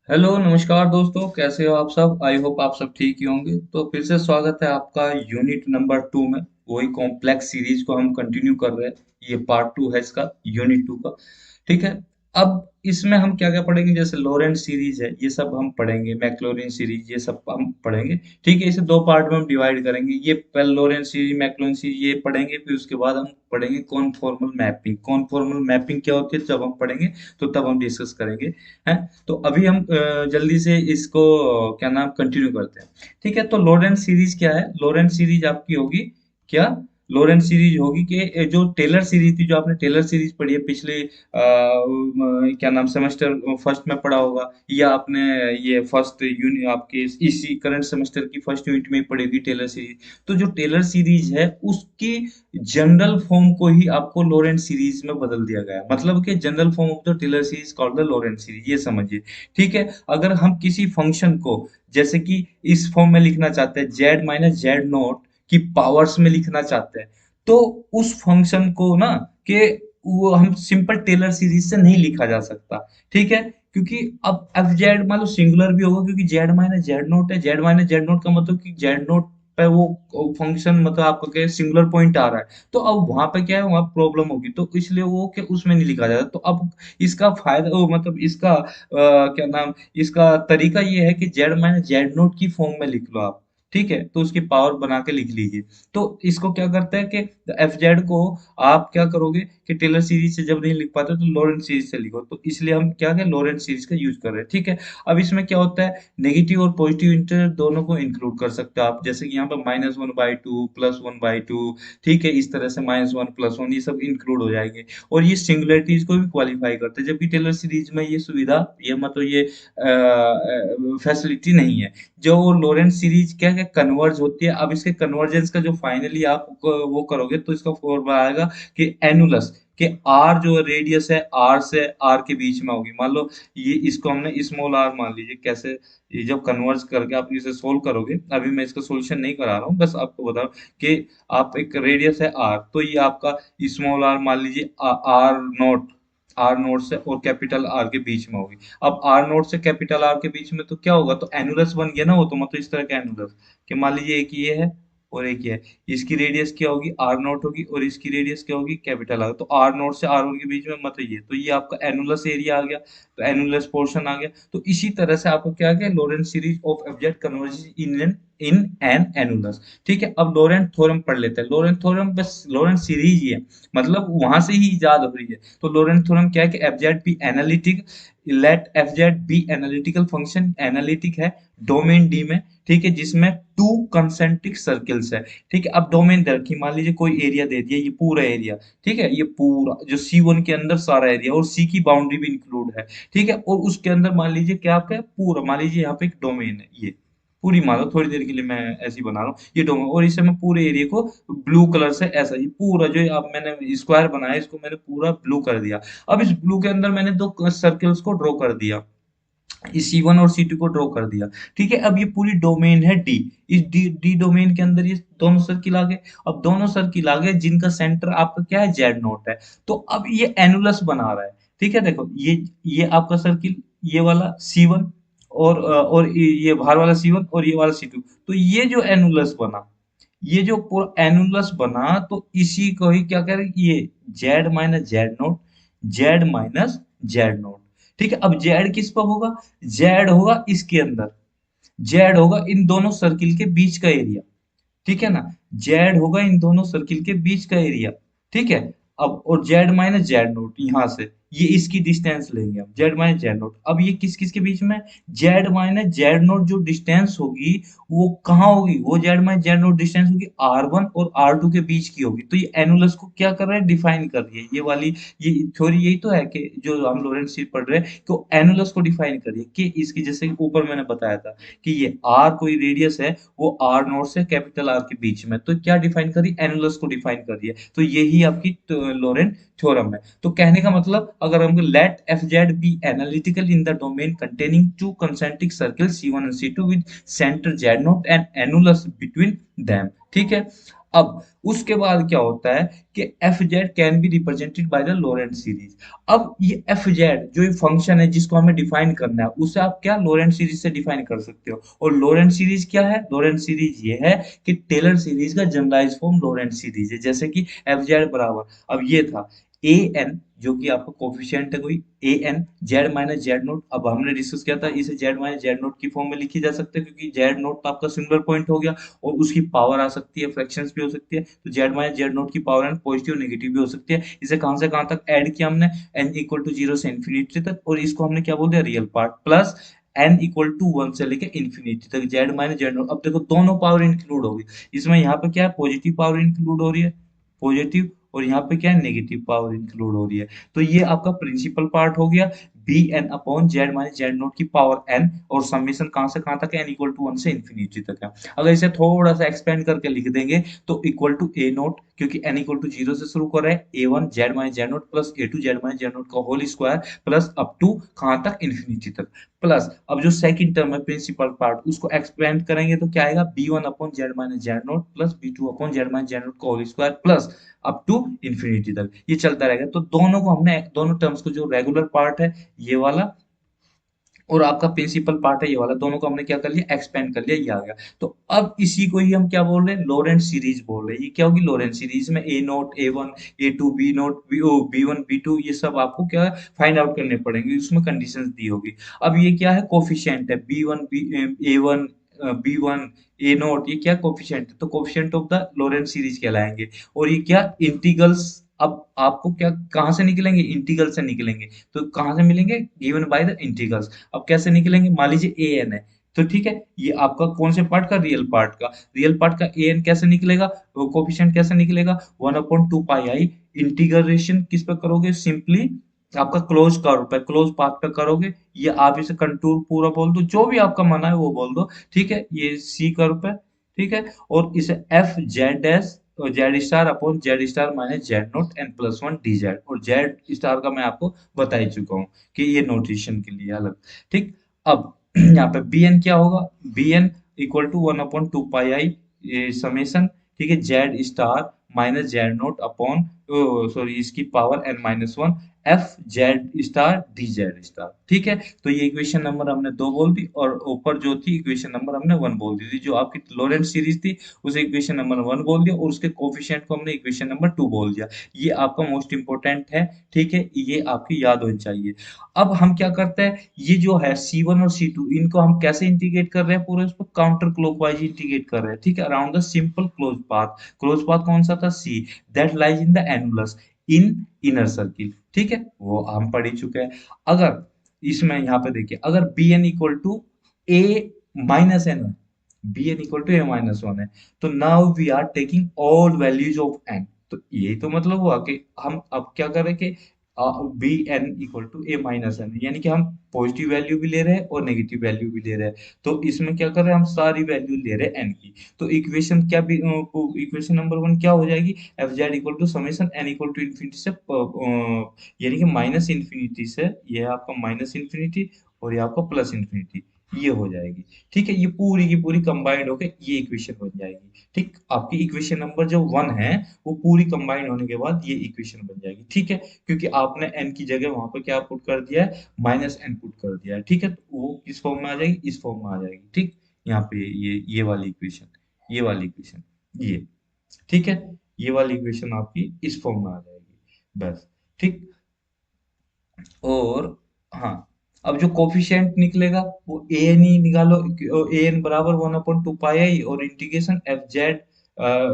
Hello नमस्कार दोस्तों, कैसे हो आप सब। आई होप आप सब ठीक ही होंगे। तो फिर से स्वागत है आपका यूनिट नंबर 2 में। वही कॉम्प्लेक्स सीरीज को हम कंटिन्यू कर रहे हैं। ये पार्ट 2 है इसका, यूनिट 2 का। ठीक है। अब इसमें हम क्या क्या पढ़ेंगे, जैसे लॉरेंट सीरीज है ये सब हम पढ़ेंगे, मैक्लॉरिन सीरीज ये सब हम पढ़ेंगे। ठीक है, इसे दो पार्ट में हम डिवाइड करेंगे। ये पहले लॉरेंट सीरीज मैक्लॉरिन सीरीज ये पढ़ेंगे, फिर उसके बाद हम पढ़ेंगे कॉन्फॉर्मल मैपिंग। कॉन्फॉर्मल मैपिंग क्या होती है जब हम पढ़ेंगे, तो तब हम डिस्कस करेंगे। है। तो अभी हम जल्दी से इसको क्या नाम कंटिन्यू करते हैं। ठीक है, तो लोरेंट सीरीज क्या है। लोरेंट सीरीज आपकी होगी क्या। लोरेंट सीरीज होगी कि जो टेलर सीरीज थी, जो आपने टेलर सीरीज पढ़ी है पिछले क्या नाम सेमेस्टर फर्स्ट में पढ़ा होगा, या आपने ये फर्स्ट यूनिट आपके इसी करंट सेमेस्टर की फर्स्ट यूनिट में ही पढ़ी थी टेलर सीरीज। तो जो टेलर सीरीज है उसकी जनरल फॉर्म को ही आपको लोरेंट सीरीज में बदल दिया गया है। मतलब कि general form of the Taylor series called the Laurent series, ये समझिए। ठीक है, अगर हम किसी फंक्शन को जैसे कि इस फॉर्म में लिखना चाहते हैं, जेड माइनस जेड नोट की पावर्स में लिखना चाहते हैं, तो उस फंक्शन को ना के वो हम सिंपल टेलर सीरीज से नहीं लिखा जा सकता। ठीक है, क्योंकि अब एफ जेड मान लो सिंगुलर भी होगा, क्योंकि जेड माइनस जेड नोट है। जेड माइनस जेड नोट का मतलब कि जेड नोट पे वो फंक्शन मतलब आपका क्या सिंगुलर पॉइंट आ रहा है, तो अब वहां पे क्या है, वहां प्रॉब्लम होगी, तो इसलिए वो क्या उसमें नहीं लिखा जाता। तो अब इसका फायदा मतलब इसका क्या नाम, इसका तरीका ये है कि जेड माइनस जेड नोट की फॉर्म में लिख लो आप। ठीक है, तो उसकी पावर बना के लिख लीजिए। तो इसको क्या करते हैं कि एफ जेड को आप क्या करोगे कि टेलर सीरीज से जब नहीं लिख पाते तो लॉरेंट सीरीज से लिखो, तो इसलिए हम क्या है लॉरेंट सीरीज का यूज कर रहे हैं। ठीक है। अब इसमें क्या होता है, नेगेटिव और पॉजिटिव इंटीजर दोनों को इंक्लूड कर सकते हो आप, जैसे कि यहाँ पर -1/2 +1/2। ठीक है, इस तरह से -1 +1 ये सब इंक्लूड हो जाएंगे। और ये सिंगुलरिटीज को भी क्वालिफाई करते हैं, जबकि टेलर सीरीज में ये सुविधा, ये मतलब ये फैसिलिटी नहीं है। जो लोरेंट सीरीज क्या क्या कन्वर्ज होती है, अब इसके कन्वर्जेंस का जो फाइनली आप वो करोगे तो इसका फॉर्मूला आएगा कि एनुलस कि आर जो रेडियस है आर से आर के बीच में होगी। मान लो ये इसको हमने स्मॉल आर मान लीजिए, कैसे ये जब कन्वर्ज करके आप इसे सोल्व करोगे, अभी मैं इसका सॉल्यूशन नहीं करा रहा हूँ, बस आपको बता रहा हूँ कि आप एक रेडियस है आर, तो ये आपका स्मॉल आर मान लीजिए आर नोट, आर नोट से और कैपिटल आर के बीच में होगी। अब आर नोट से कैपिटल आर के बीच में तो क्या होगा, तो एनुलस बन गया ना वो, तो मतलब इस तरह का एनुलस कि मान लीजिए एक ये है और एक ये है। इसकी रेडियस क्या होगी, आर नोट होगी, और इसकी रेडियस क्या होगी, कैपिटल आर। तो आर नोट से आर वन के बीच में मतलब ये, तो ये आपका एनुलस एरिया आ गया, तो एनुलस पोर्शन आ गया। तो इसी तरह से आपको क्या आ गया, Laurent series of object converges in an annulus. ठीक है, अब लोरेंट थ्योरम पढ़ लेते हैं। लोरेंट थ्योरम बस लोरेंट सीरीज ही है, मतलब वहां से ही इजाद हो रही है। तो लोरेंट थ्योरम क्या है कि F Z be analytic, let F Z be analytical function, analytic है डोमेन डी में। ठीक है, जिसमें टू कंसेंट्रिक सर्कल्स है। ठीक है, अब डोमेन दे रखी, मान लीजिए कोई एरिया दे दिया, ये पूरा एरिया। ठीक है, ये पूरा जो C1 के अंदर सारा एरिया और सी की बाउंड्री भी इंक्लूड है। ठीक है, और उसके अंदर मान लीजिए क्या आपका है, पूरा मान लीजिए यहाँ पे एक डोमेन है, ये पूरी मान लो, थोड़ी देर के लिए मैं ऐसे ही बना रहा हूँ ये डोमेन, और इसे मैं पूरे एरिया को ब्लू कलर से ऐसा ही पूरा जो अब मैंने स्क्वायर बनाया इसको मैंने पूरा ब्लू कर दिया। अब इस ब्लू के अंदर मैंने दो सर्कल्स को ड्रॉ कर दिया, C1 और C2 को ड्रॉ कर दिया। ठीक है, अब ये पूरी डोमेन है डी। इस डी डोमेन के अंदर ये दोनों सर्किल आ गए। अब दोनों सर्किल आ गए जिनका सेंटर आपका क्या है, जेड नोट है। तो अब ये एनुलस बना रहा है। ठीक है, देखो ये आपका सर्किल, ये वाला C1 और ये बाहर वाला C1 और ये वाला C2, तो ये जो एनुलस बना, ये जो पूरा एनुलस बना, तो इसी को ही क्या करें, ये Z minus Z naught, z minus Z note. ठीक है, अब जेड किस पर होगा, जेड होगा इसके अंदर, जेड होगा इन दोनों सर्किल के बीच का एरिया। ठीक है ना, जेड होगा इन दोनों सर्किल के बीच का एरिया। ठीक है, अब और जेड माइनस जेड नोट यहाँ से ये इसकी डिस्टेंस लेंगे हम, जेड माइनस जेड नोट। अब ये किस किस के बीच में, जेड माइनस जेड नोट जो डिस्टेंस होगी वो कहाँ होगी, वो Z minus Z note distance होगी R1 और R2 के बीच की होगी। तो ये एनुलस को क्या कर रहा है, डिफाइन कर रही है ये वाली, ये थ्योरी यही तो है कि जो हम लोरेंट्स सीरीज पढ़ रहे हैं, तो एनुलस को डिफाइन करिए कि इसकी, जैसे कि ऊपर मैंने बताया था कि ये आर कोई रेडियस है, वो आर नोट से कैपिटल आर के बीच में, तो क्या डिफाइन करी, एनुलस को डिफाइन कर दिया। तो यही आपकी लोरेंट थ्योरम है। तो कहने का मतलब, अगर हम let F Z be analytical in the domain containing two concentric circle C1 and C2 with centre Z naught and annulus between them. ठीक है, अब उसके बाद क्या होता है कि F Z can be represented by the Laurent series. अब ये एफ जेड जो ये फंक्शन है जिसको हमें डिफाइन करना है, उसे आप क्या लोरेंट सीरीज से डिफाइन कर सकते हो। और लोरेंट सीरीज क्या है, लोरेंट सीरीज ये है कि टेलर सीरीज का जनरलाइज फॉर्म लोरेंट सीरीज है। जैसे कि एफ जेड बराबर, अब ये था ए एन जो कि आपका कोफिशिएंट है कोई A N Z minus Z naught. अब हमने डिस्कस किया था इसे जेड माइनस जेड नोट की फॉर्म में लिखी जा सकता है, क्योंकि जेड नोट तो आपका सिंगुलर पॉइंट हो गया और उसकी पावर आ सकती है, फ्रैक्शंस भी हो सकती है, तो जेड माइनस जेड नोट की पावर एंड पॉजिटिव नेगेटिव भी हो सकती है। इसे कहां से कहां तक ऐड किया हमने, एन इक्वल टू जीरो से इन्फिनिटी तक, और इसको हमने क्या बोल दिया, real part, plus n equal to one से लेके इन्फिनिटी तक जेड माइनस जेड नोट। अब देखो दोनों पावर इंक्लूड होगी इसमें, यहाँ पे क्या है, पॉजिटिव पावर इंक्लूड हो रही है, पॉजिटिव, और यहाँ पे क्या है, नेगेटिव पावर इंक्लूड हो रही है। तो ये आपका प्रिंसिपल पार्ट हो गया, b N upon Z minus Z naught की पावर एन, और समेशन कहां से कहां तक है, एन इक्वल टू वन से इन्फिनिटी तक है। अगर इसे थोड़ा सा एक्सपेंड करके लिख देंगे तो इक्वल टू ए नोट, क्योंकि एन इक्वल टू जीरो से शुरू कर रहे हैं, A one Z minus Z naught plus A two Z minus Z naught का whole square, plus up to कहां तक, इन्फिनिटी तक, प्लस अब जो सेकंड टर्म है प्रिंसिपल पार्ट उसको एक्सपेंड करेंगे तो क्या आएगा, B one upon Z minus Z naught plus B two upon Z minus Z naught का whole square, plus up to infinity तक, ये चलता रहेगा। तो दोनों को हमने, दोनों टर्म्स को, जो रेगुलर पार्ट है ये वाला और आपका प्रिंसिपल पार्ट है ये वाला, दोनों को हमने क्या कर लिया, एक्सपेंड कर लिया, ये आ गया। तो अब इसी को ही हम क्या बोल रहे हैं, लोरेंट सीरीज बोल रहे हैं। ये क्या होगी, लोरेंट सीरीज में A naught A one A two B naught B one B two, ये सब आपको क्या फाइंड आउट करने पड़ेंगे, उसमें कंडीशंस दी होगी। अब ये क्या है, कोफिशिएंट है, बी वन बी ए वन बी वन ए नोट, ये क्या कोफिशिएंट है, तो coefficient of the Laurent series कहलाएंगे। और ये क्या, इंटीग्रल्स, अब आपको क्या कहाँ से निकलेंगे, इंटीग्रल से निकलेंगे। तो कहाँ से मिलेंगे, गिवन बाय द इंटीग्रल्स। अब कैसे निकलेंगे, मान लीजिए ए एन है, तो ठीक है, ये आपका कौन से पार्ट का, रियल पार्ट का, रियल पार्ट का ए एन कैसे निकलेगा, कोफिशिएंट कैसे निकलेगा, one upon two pi i, integration किस पे करोगे, सिंपली आपका क्लोज कर्व पे, क्लोज पाथ पे करोगे। ये आप इसे कंटूर पूरा बोल दो, जो भी आपका मना है वो बोल दो, ठीक है, ये सी कर्व पे, ठीक है, और इसे f Z dash z star upon z star minus Z naught n plus one d Z, और जेड स्टार का मैं आपको बता ही चुका हूँ कि ये नोटेशन के लिए अलग, ठीक। अब यहाँ पे बी एन क्या होगा, B N equal to one upon two pi I summation, ठीक है, Z star minus Z naught upon, sorry, इसकी power N minus one, F Z star D Z star, ठीक है। तो ये इक्वेशन नंबर हमने दो बोल दी, और ऊपर जो थी इक्वेशन नंबर हमने वन बोल दी थी, जो आपकी लोरेंट सीरीज थी उसे इक्वेशन नंबर वन बोल दिया, और उसके कोफिशिएंट को हमने इक्वेशन नंबर टू बोल दिया। ये आपका मोस्ट इंपोर्टेंट है, ठीक है, ये आपकी याद होनी चाहिए। अब हम क्या करते हैं, ये जो है C1 और C2, इनको हम कैसे इंटीग्रेट कर रहे हैं, पूरे उसको काउंटर क्लॉकवाइज इंटीग्रेट कर रहे हैं, ठीक है, around the simple close path. Close path कौन सा था, C, that lies in the annulus in inner circle, ठीक है, वो हम पढ़ ही चुके हैं। अगर इसमें यहाँ पे देखिए, अगर b N equal to a minus n, b N equal to a minus one है, तो now we are taking all values of n. तो यही तो मतलब हुआ कि हम अब क्या करें कि b N equal to a minus n, यानी कि हम पॉजिटिव वैल्यू भी ले रहे हैं और नेगेटिव वैल्यू भी ले रहे हैं। तो इसमें क्या कर रहे हैं, हम सारी वैल्यू ले रहे हैं एन की। तो इक्वेशन क्या भी, इक्वेशन नंबर वन क्या हो जाएगी, f Z equal to summation N equal to infinity से यानी कि माइनस इन्फिनिटी से, ये है आपका माइनस इन्फिनिटी, और ये आपका प्लस इन्फिनिटी, ये हो जाएगी, ठीक है। ये पूरी की पूरी कंबाइंड होकर ये इक्वेशन बन जाएगी, ठीक। आपकी इक्वेशन नंबर जो वन है वो पूरी कंबाइंड होने के बाद ये इक्वेशन बन जाएगी, ठीक है, क्योंकि आपने एन की जगह वहां पर क्या पुट कर दिया है, माइनस एन पुट कर दिया है, ठीक है, तो वो किस फॉर्म में आ जाएगी, इस फॉर्म में आ जाएगी, ठीक। यहाँ पे ये वाली इक्वेशन, ये वाली इक्वेशन, ये, ठीक है, ये वाली इक्वेशन आपकी इस फॉर्म में आ जाएगी, बस, ठीक। और हाँ, अब जो कोफिशिएंट निकलेगा वो ए एन ही निकालो, ए एन बराबर one upon two pi i, और integration f Z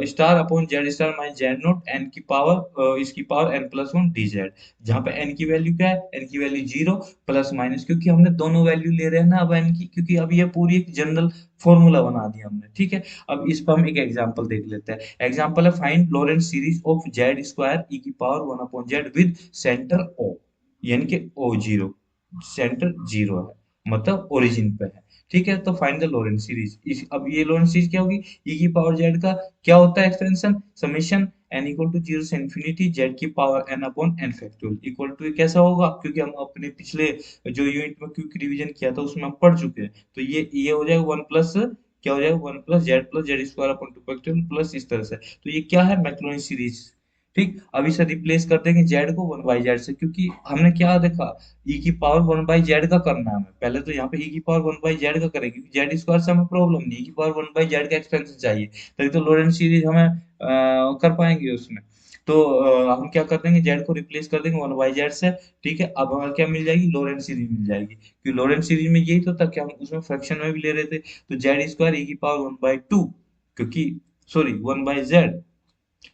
star upon z star minus Z naught n की पावर, इसकी power N plus one d z, जहाँ पे एन की वैल्यू क्या है, एन की वैल्यू जीरो, प्लस माइनस, क्योंकि हमने दोनों वैल्यू ले रहे हैं ना अब एन की, क्योंकि अब ये पूरी एक जनरल फॉर्मूला बना दिया हमने, ठीक है। अब इस पर हम एक एग्जांपल देख लेते हैं। एग्जांपल है, find Laurent series of Z square E की power one upon Z with centre O, यानी कि ओ जीरो, सेंटर जीरो है, मतलब ओरिजिन पे है, ठीक है। तो फाइंड द लोरेंट सीरीज, अब ये लोरेंट सीरीज क्या होगी, ई की पावर जेड का क्या होता है extension, summation N equal to zero से इन्फिनिटी जेड की power n upon n factorial equal to, कैसा होगा, क्योंकि हम अपने पिछले जो यूनिट में क्विक रिवीजन किया था उसमें हम पढ़ चुके हैं, तो ये हो जाएगा वन प्लस क्या हो जाएगा, 1 + z + z² upon 2 factorial plus इस तरह से। तो ये क्या है, मैक्लॉरिन सीरीज। ठीक, अब इसे रिप्लेस कर देंगे जेड को 1/z से, क्योंकि हमने क्या देखा, ई की पावर 1/z का करना है हमें, पहले तो यहाँ पे ई की पावर 1/z का करेंगे, क्योंकि जेड स्क्वायर से हमें प्रॉब्लम नहीं, ई की पावर 1/z का एक्सपेंशन चाहिए, तभी तो लॉरेंट सीरीज हमें कर पाएंगे उसमें। तो हम क्या कर देंगे, जेड को रिप्लेस कर देंगे 1/z से। ठीक है, अब हमें क्या मिल जाएगी, लॉरेंट सीरीज मिल जाएगी, क्योंकि लॉरेंट सीरीज में यही तो था कि हम उसमें फ्रैक्शन में भी ले रहे थे, तो जेड स्क्वायर ई की पावर 1/2, क्योंकि सॉरी 1/z।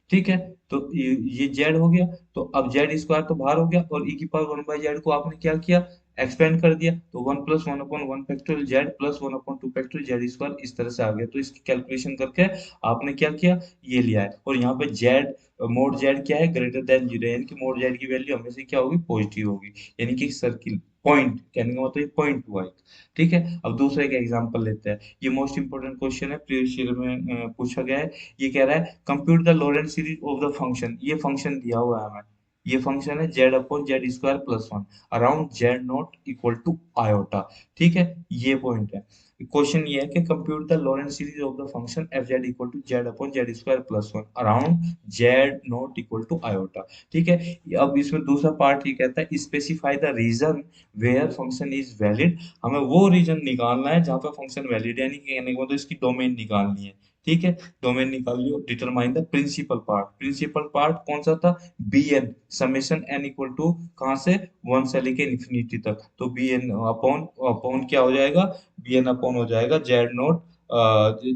ठीक है, तो ये जेड हो गया, तो अब जेड स्क्वायर तो बाहर हो गया, और ई की पावर 1/z को आपने क्या किया, एक्सपेंड कर दिया, तो 1 + 1/1 factorial Z plus 1/2 factorial Z square इस तरह से आ गया। तो इसकी कैलकुलेशन करके आपने क्या किया, ये लिया है, और यहाँ पे जेड मोड जेड क्या है, ग्रेटर देन 0, यानी कि मोड जेड की वैल्यू हमेशा क्या होगी, पॉजिटिव होगी, यानी कि सर्किल पॉइंट कहने का मतलब ये पॉइंट हुआ एक। ठीक है, अब दूसरे का एग्जांपल लेते हैं, ये मोस्ट इंपोर्टेंट क्वेश्चन है, प्रीवियस ईयर में पूछा गया है। ये कह रहा है compute the Laurent series of the function, ये फंक्शन दिया हुआ है हमें, ये फंक्शन है z/z² + 1 around z0 equal to iota. ठीक है, ये पॉइंट है। क्वेश्चन ये है कि compute the Laurent series of the function fz equal to z/z² + 1 around z0 equal to iota. ठीक है, अब इसमें दूसरा पार्ट ये कहता है specify the region where function is valid, हमें वो रीजन निकालना है जहाँ पे फंक्शन वैलिड है, यानी कि कहने का मतलब इसकी डोमेन निकालनी है। ठीक है, डोमेन निकाल लियो, determine the principal part, principal part कौन सा था, B N, summation N equal to कहाँ से, 1 से लेके इन्फिनिटी तक, तो बी एन अपॉन अपॉन क्या हो जाएगा, बी एन अपॉन हो जाएगा जेड नोट,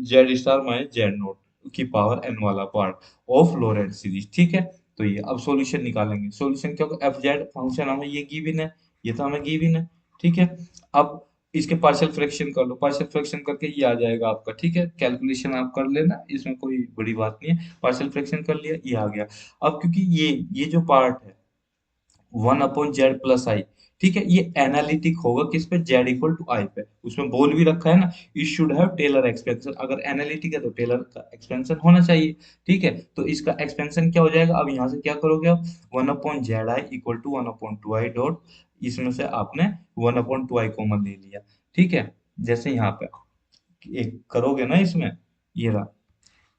z⁻z0 की पावर एन वाला पार्ट ऑफ लॉरेंट सीरीज। ठीक है, तो ये अब सॉल्यूशन निकालेंगे, सॉल्यूशन क्या होगा, एफ जेड फंक्शन हमें ये गिवन है, ये तो हमें गिवन है। ठीक है, अब इसके पार्शियल फ्रैक्शन कर लो, पार्शियल फ्रैक्शन करके ये आ जाएगा आपका। ठीक है, कैलकुलेशन आप कर लेना, इसमें कोई बड़ी बात नहीं है, पार्शियल फ्रैक्शन कर लिया, ये आ गया। अब क्योंकि ये जो पार्ट है 1/z + i, ठीक है, ये एनालिटिक होगा किस पे, z = i पे, उसमें बोल भी रखा है ना, it should have Taylor expansion, अगर एनालिटिक है तो टेलर का एक्सपेंशन होना चाहिए। ठीक है, तो इसका एक्सपेंशन क्या हो जाएगा, अब यहाँ से क्या करोगे आप, 1/zi equal to 1/2i dot, इसमें से आपने 1/2i कॉमन ले लिया। ठीक है, जैसे यहाँ पे एक करोगे ना, इसमें ये रहा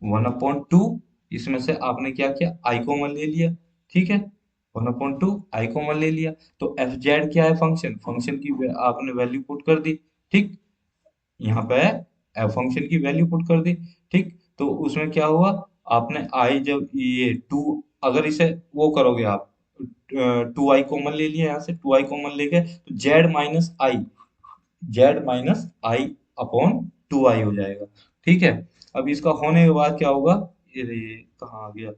1/2, इसमें से आपने क्या किया, आई कॉमन ले लिया। ठीक है, 1/2 आई कॉमन ले लिया, तो एफ जेड क्या है, फंक्शन, फंक्शन की आपने वैल्यू पुट कर दी। ठीक, यहाँ पे फंक्शन की वैल्यू पुट कर दी। ठीक, तो उसमें क्या हुआ, आपने आई जब ये टू, अगर इसे वो करोगे आप, 2i कॉमन ले लिया, यहाँ से 2i कॉमन लेके, तो z−i अपॉन 2i हो जाएगा। ठीक है, अब इसका होने के बाद क्या होगा, ये कहाँ आ गया,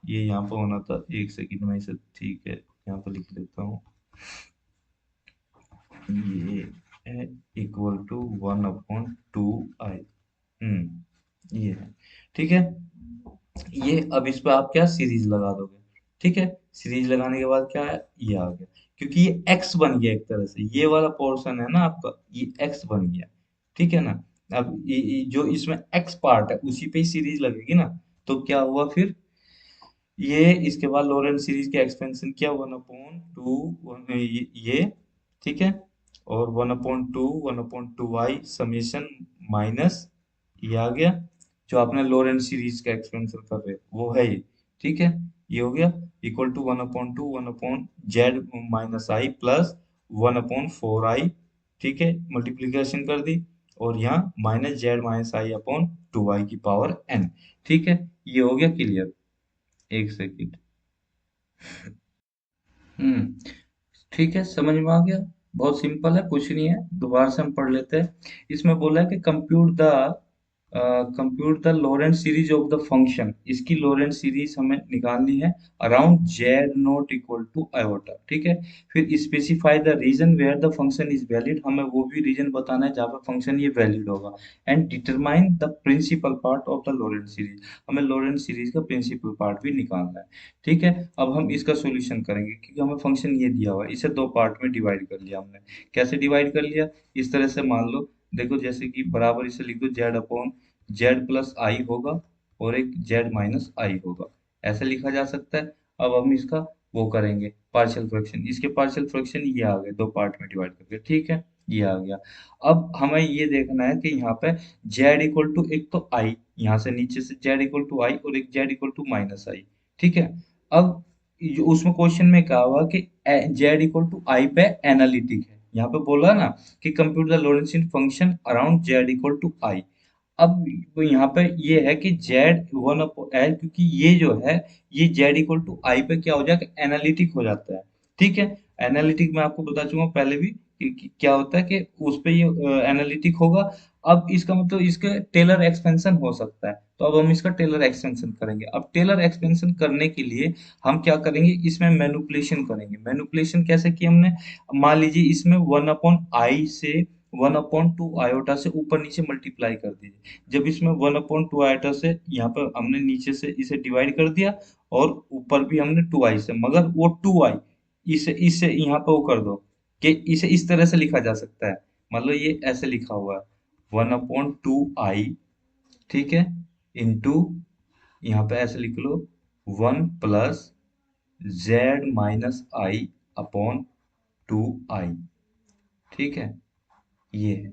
ये यहाँ पे होना था, एक सेकंड में इसे, ठीक है यहाँ पे लिख लेता हूँ, ये है इक्वल टू 1/2i। ये है। ठीक है, ये अब इस पे आप क्या सीरीज लगा दोगे। ठीक है, सीरीज लगाने के बाद क्या है, ये आ गया, क्योंकि ये x बन गया एक तरह से, ये वाला पोर्शन है ना आपका, ये x बन गया। ठीक है ना, अब ये जो इसमें x पार्ट है उसी पे ही सीरीज लगेगी ना, तो क्या हुआ फिर, ये इसके बाद लॉरेंट सीरीज के एक्सपेंशन किया 1/2 ये। ठीक है, और 1/2 समेशन माइनस, ये आ गया, जो आपने लॉरेंट सीरीज का एक्सपेंशन कर रहे वो है ये। ठीक है, ये हो गया equal to 1/2 1/z−i plus 1/4i। ठीक है, मल्टीप्लीकेशन कर दी, और यहाँ -z−i/2i की पावर n। ठीक है, ये हो गया क्लियर, एक सेकंड। हम्म, ठीक है, समझ में आ गया, बहुत सिंपल है, कुछ नहीं है, दोबारा से हम पढ़ लेते हैं। इसमें बोला है कि compute the Laurent series of the function, इसकी लॉरेंट सीरीज हमें निकालनी है around z naught equal to iota. ठीक है, फिर specify the region where the function is valid, हमें वो भी रीजन बताना है जहाँ पे फंक्शन ये वैलिड होगा, and determine the principal part of the Laurent series, हमें लॉरेंट सीरीज का प्रिंसिपल पार्ट भी निकालना है। ठीक है, अब हम इसका सॉल्यूशन करेंगे, क्योंकि हमें फंक्शन ये दिया हुआ है, इसे दो पार्ट में डिवाइड कर लिया हमने। कैसे डिवाइड कर लिया, इस तरह से मान लो, देखो जैसे कि बराबर इसे लिख दो, z/z + i होगा, और एक z−i होगा, ऐसे लिखा जा सकता है। अब हम इसका वो करेंगे पार्शियल फ्रैक्शन, इसके पार्शियल फ्रैक्शन ये आ गए दो पार्ट में डिवाइड करके। ठीक है, ये आ गया। अब हमें ये देखना है कि यहाँ पे z इक्वल टू एक तो i, यहाँ से नीचे से z इक्वल टू i और एक z इक्वल टू माइनस आई। ठीक है। अब उसमें क्वेश्चन में कहा हुआ कि z इक्वल टू i पे एनालिटिक है, यहाँ पे बोला ना कि compute the Lorentzian function around z equal to i। अब वो यहाँ पे ये है कि z वन अपॉन एल, क्योंकि ये जो है ये z इक्वल टू आई पे क्या हो जाएगा, एनालिटिक हो जाता है। ठीक है। एनालिटिक मैं आपको बता चुका हूँ पहले भी कि क्या होता है कि उस पे ये एनालिटिक होगा। अब इसका मतलब इसका टेलर एक्सपेंशन हो सकता है, तो अब हम इसका टेलर एक्सपेंशन करेंगे। अब टेलर एक्सपेंशन करने के लिए हम क्या करेंगे, इसमें मैनिपुलेशन करेंगे। मैनिपुलेशन कैसे किया हमने, मान लीजिए इसमें वन अपॉन आई से वन अपॉन टू आयोटा से ऊपर नीचे मल्टीप्लाई कर दीजिए। जब इसमें वन अपॉन टू आयोटा से यहाँ पर हमने नीचे से इसे डिवाइड कर दिया और ऊपर भी हमने टू आई से, मगर वो टू आई इसे इसे यहाँ पर वो कर दो कि इसे इस तरह से लिखा जा सकता है। मतलब ये ऐसे लिखा हुआ है वन अपॉन टू आई, ठीक है, इंटू यहाँ पे ऐसे लिख लो वन प्लस जेड माइनस आई अपॉन टू आई। ठीक है, ये है,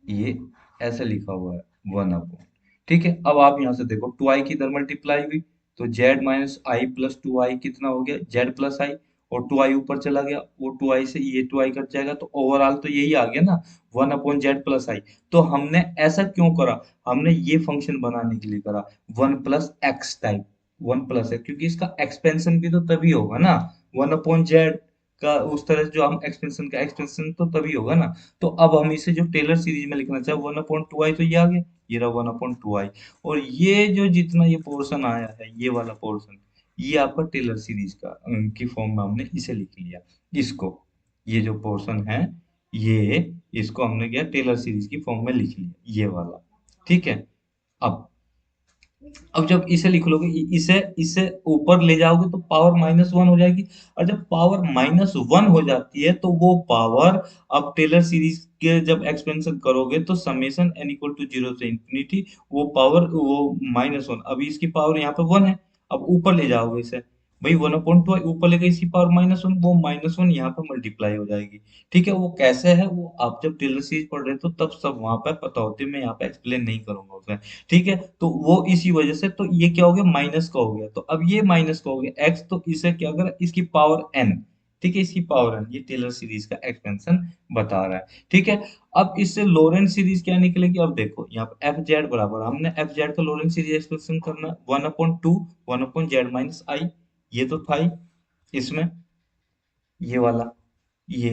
ये ऐसे लिखा हुआ है वन अपॉन। ठीक है। अब आप यहाँ से देखो टू आई की इधर मल्टीप्लाई हुई तो Z minus I plus two आई कितना हो गया, जेड प्लस आई, और टू आई ऊपर चला गया, वो टू आई से ये टू आई कट जाएगा, तो ओवरऑल तो यही आ गया ना, वन अपॉन जेड प्लस आई। तो हमने ऐसा क्यों करा, हमने ये फंक्शन बनाने के लिए करा one plus x type. One plus है क्योंकि इसका एक्सपेंशन भी तो तभी होगा ना, वन अपॉन जेड का उस तरह से जो हम एक्सपेंशन का एक्सपेंशन तो तभी होगा ना। तो अब हम इसे जो टेलर सीरीज में लिखना चाहे वन अपॉन टू आई, तो ये आ गया, ये रहा वन अपॉन टू आई। और ये जो जितना ये पोर्शन आया है, ये वाला पोर्शन, ये आपका टेलर सीरीज का की फॉर्म में हमने इसे लिख लिया, इसको, ये जो पोर्शन है ये, इसको हमने क्या टेलर सीरीज की फॉर्म में लिख लिया, ये वाला। ठीक है। अब जब इसे लिख लोगे, इसे इसे ऊपर ले जाओगे तो पावर माइनस वन हो जाएगी। और जब पावर माइनस वन हो जाती है तो वो पावर, अब टेलर सीरीज के जब एक्सपेंशन करोगे तो summation N equal to zero से इंफिनिटी, वो पावर वो माइनस वन, अभी इसकी पावर यहाँ पे वन है, अब ऊपर ले जाओगे इसे, भाई वन अपॉइंट टू ऊपर ले गए, इसकी पावर माइनस वन, वो माइनस वन यहाँ पे मल्टीप्लाई हो जाएगी। ठीक है। वो कैसे है वो आप जब टेलर सीरीज पढ़ रहे हो तो तब सब वहां पे पता होती है, मैं यहाँ पे एक्सप्लेन नहीं करूंगा उसे। ठीक है। तो वो इसी वजह से, तो ये क्या हो गया, माइनस का हो गया, तो अब ये माइनस का हो गया एक्स, तो इसे क्या करें, इसकी पावर एन। ठीक है, इसकी पावर एन, ये टेलर सीरीज का एक्सपेंशन बता रहा है। ठीक है। अब इससे लोरेंट सीरीज क्या निकलेगी, अब देखो यहाँ पे एफ जेड बराबर, हमने एफ जेड का लोरेंट सीरीज एक्सपेंशन करना one upon two one upon Z minus I, ये तो था ही इसमें, ये वाला, ये।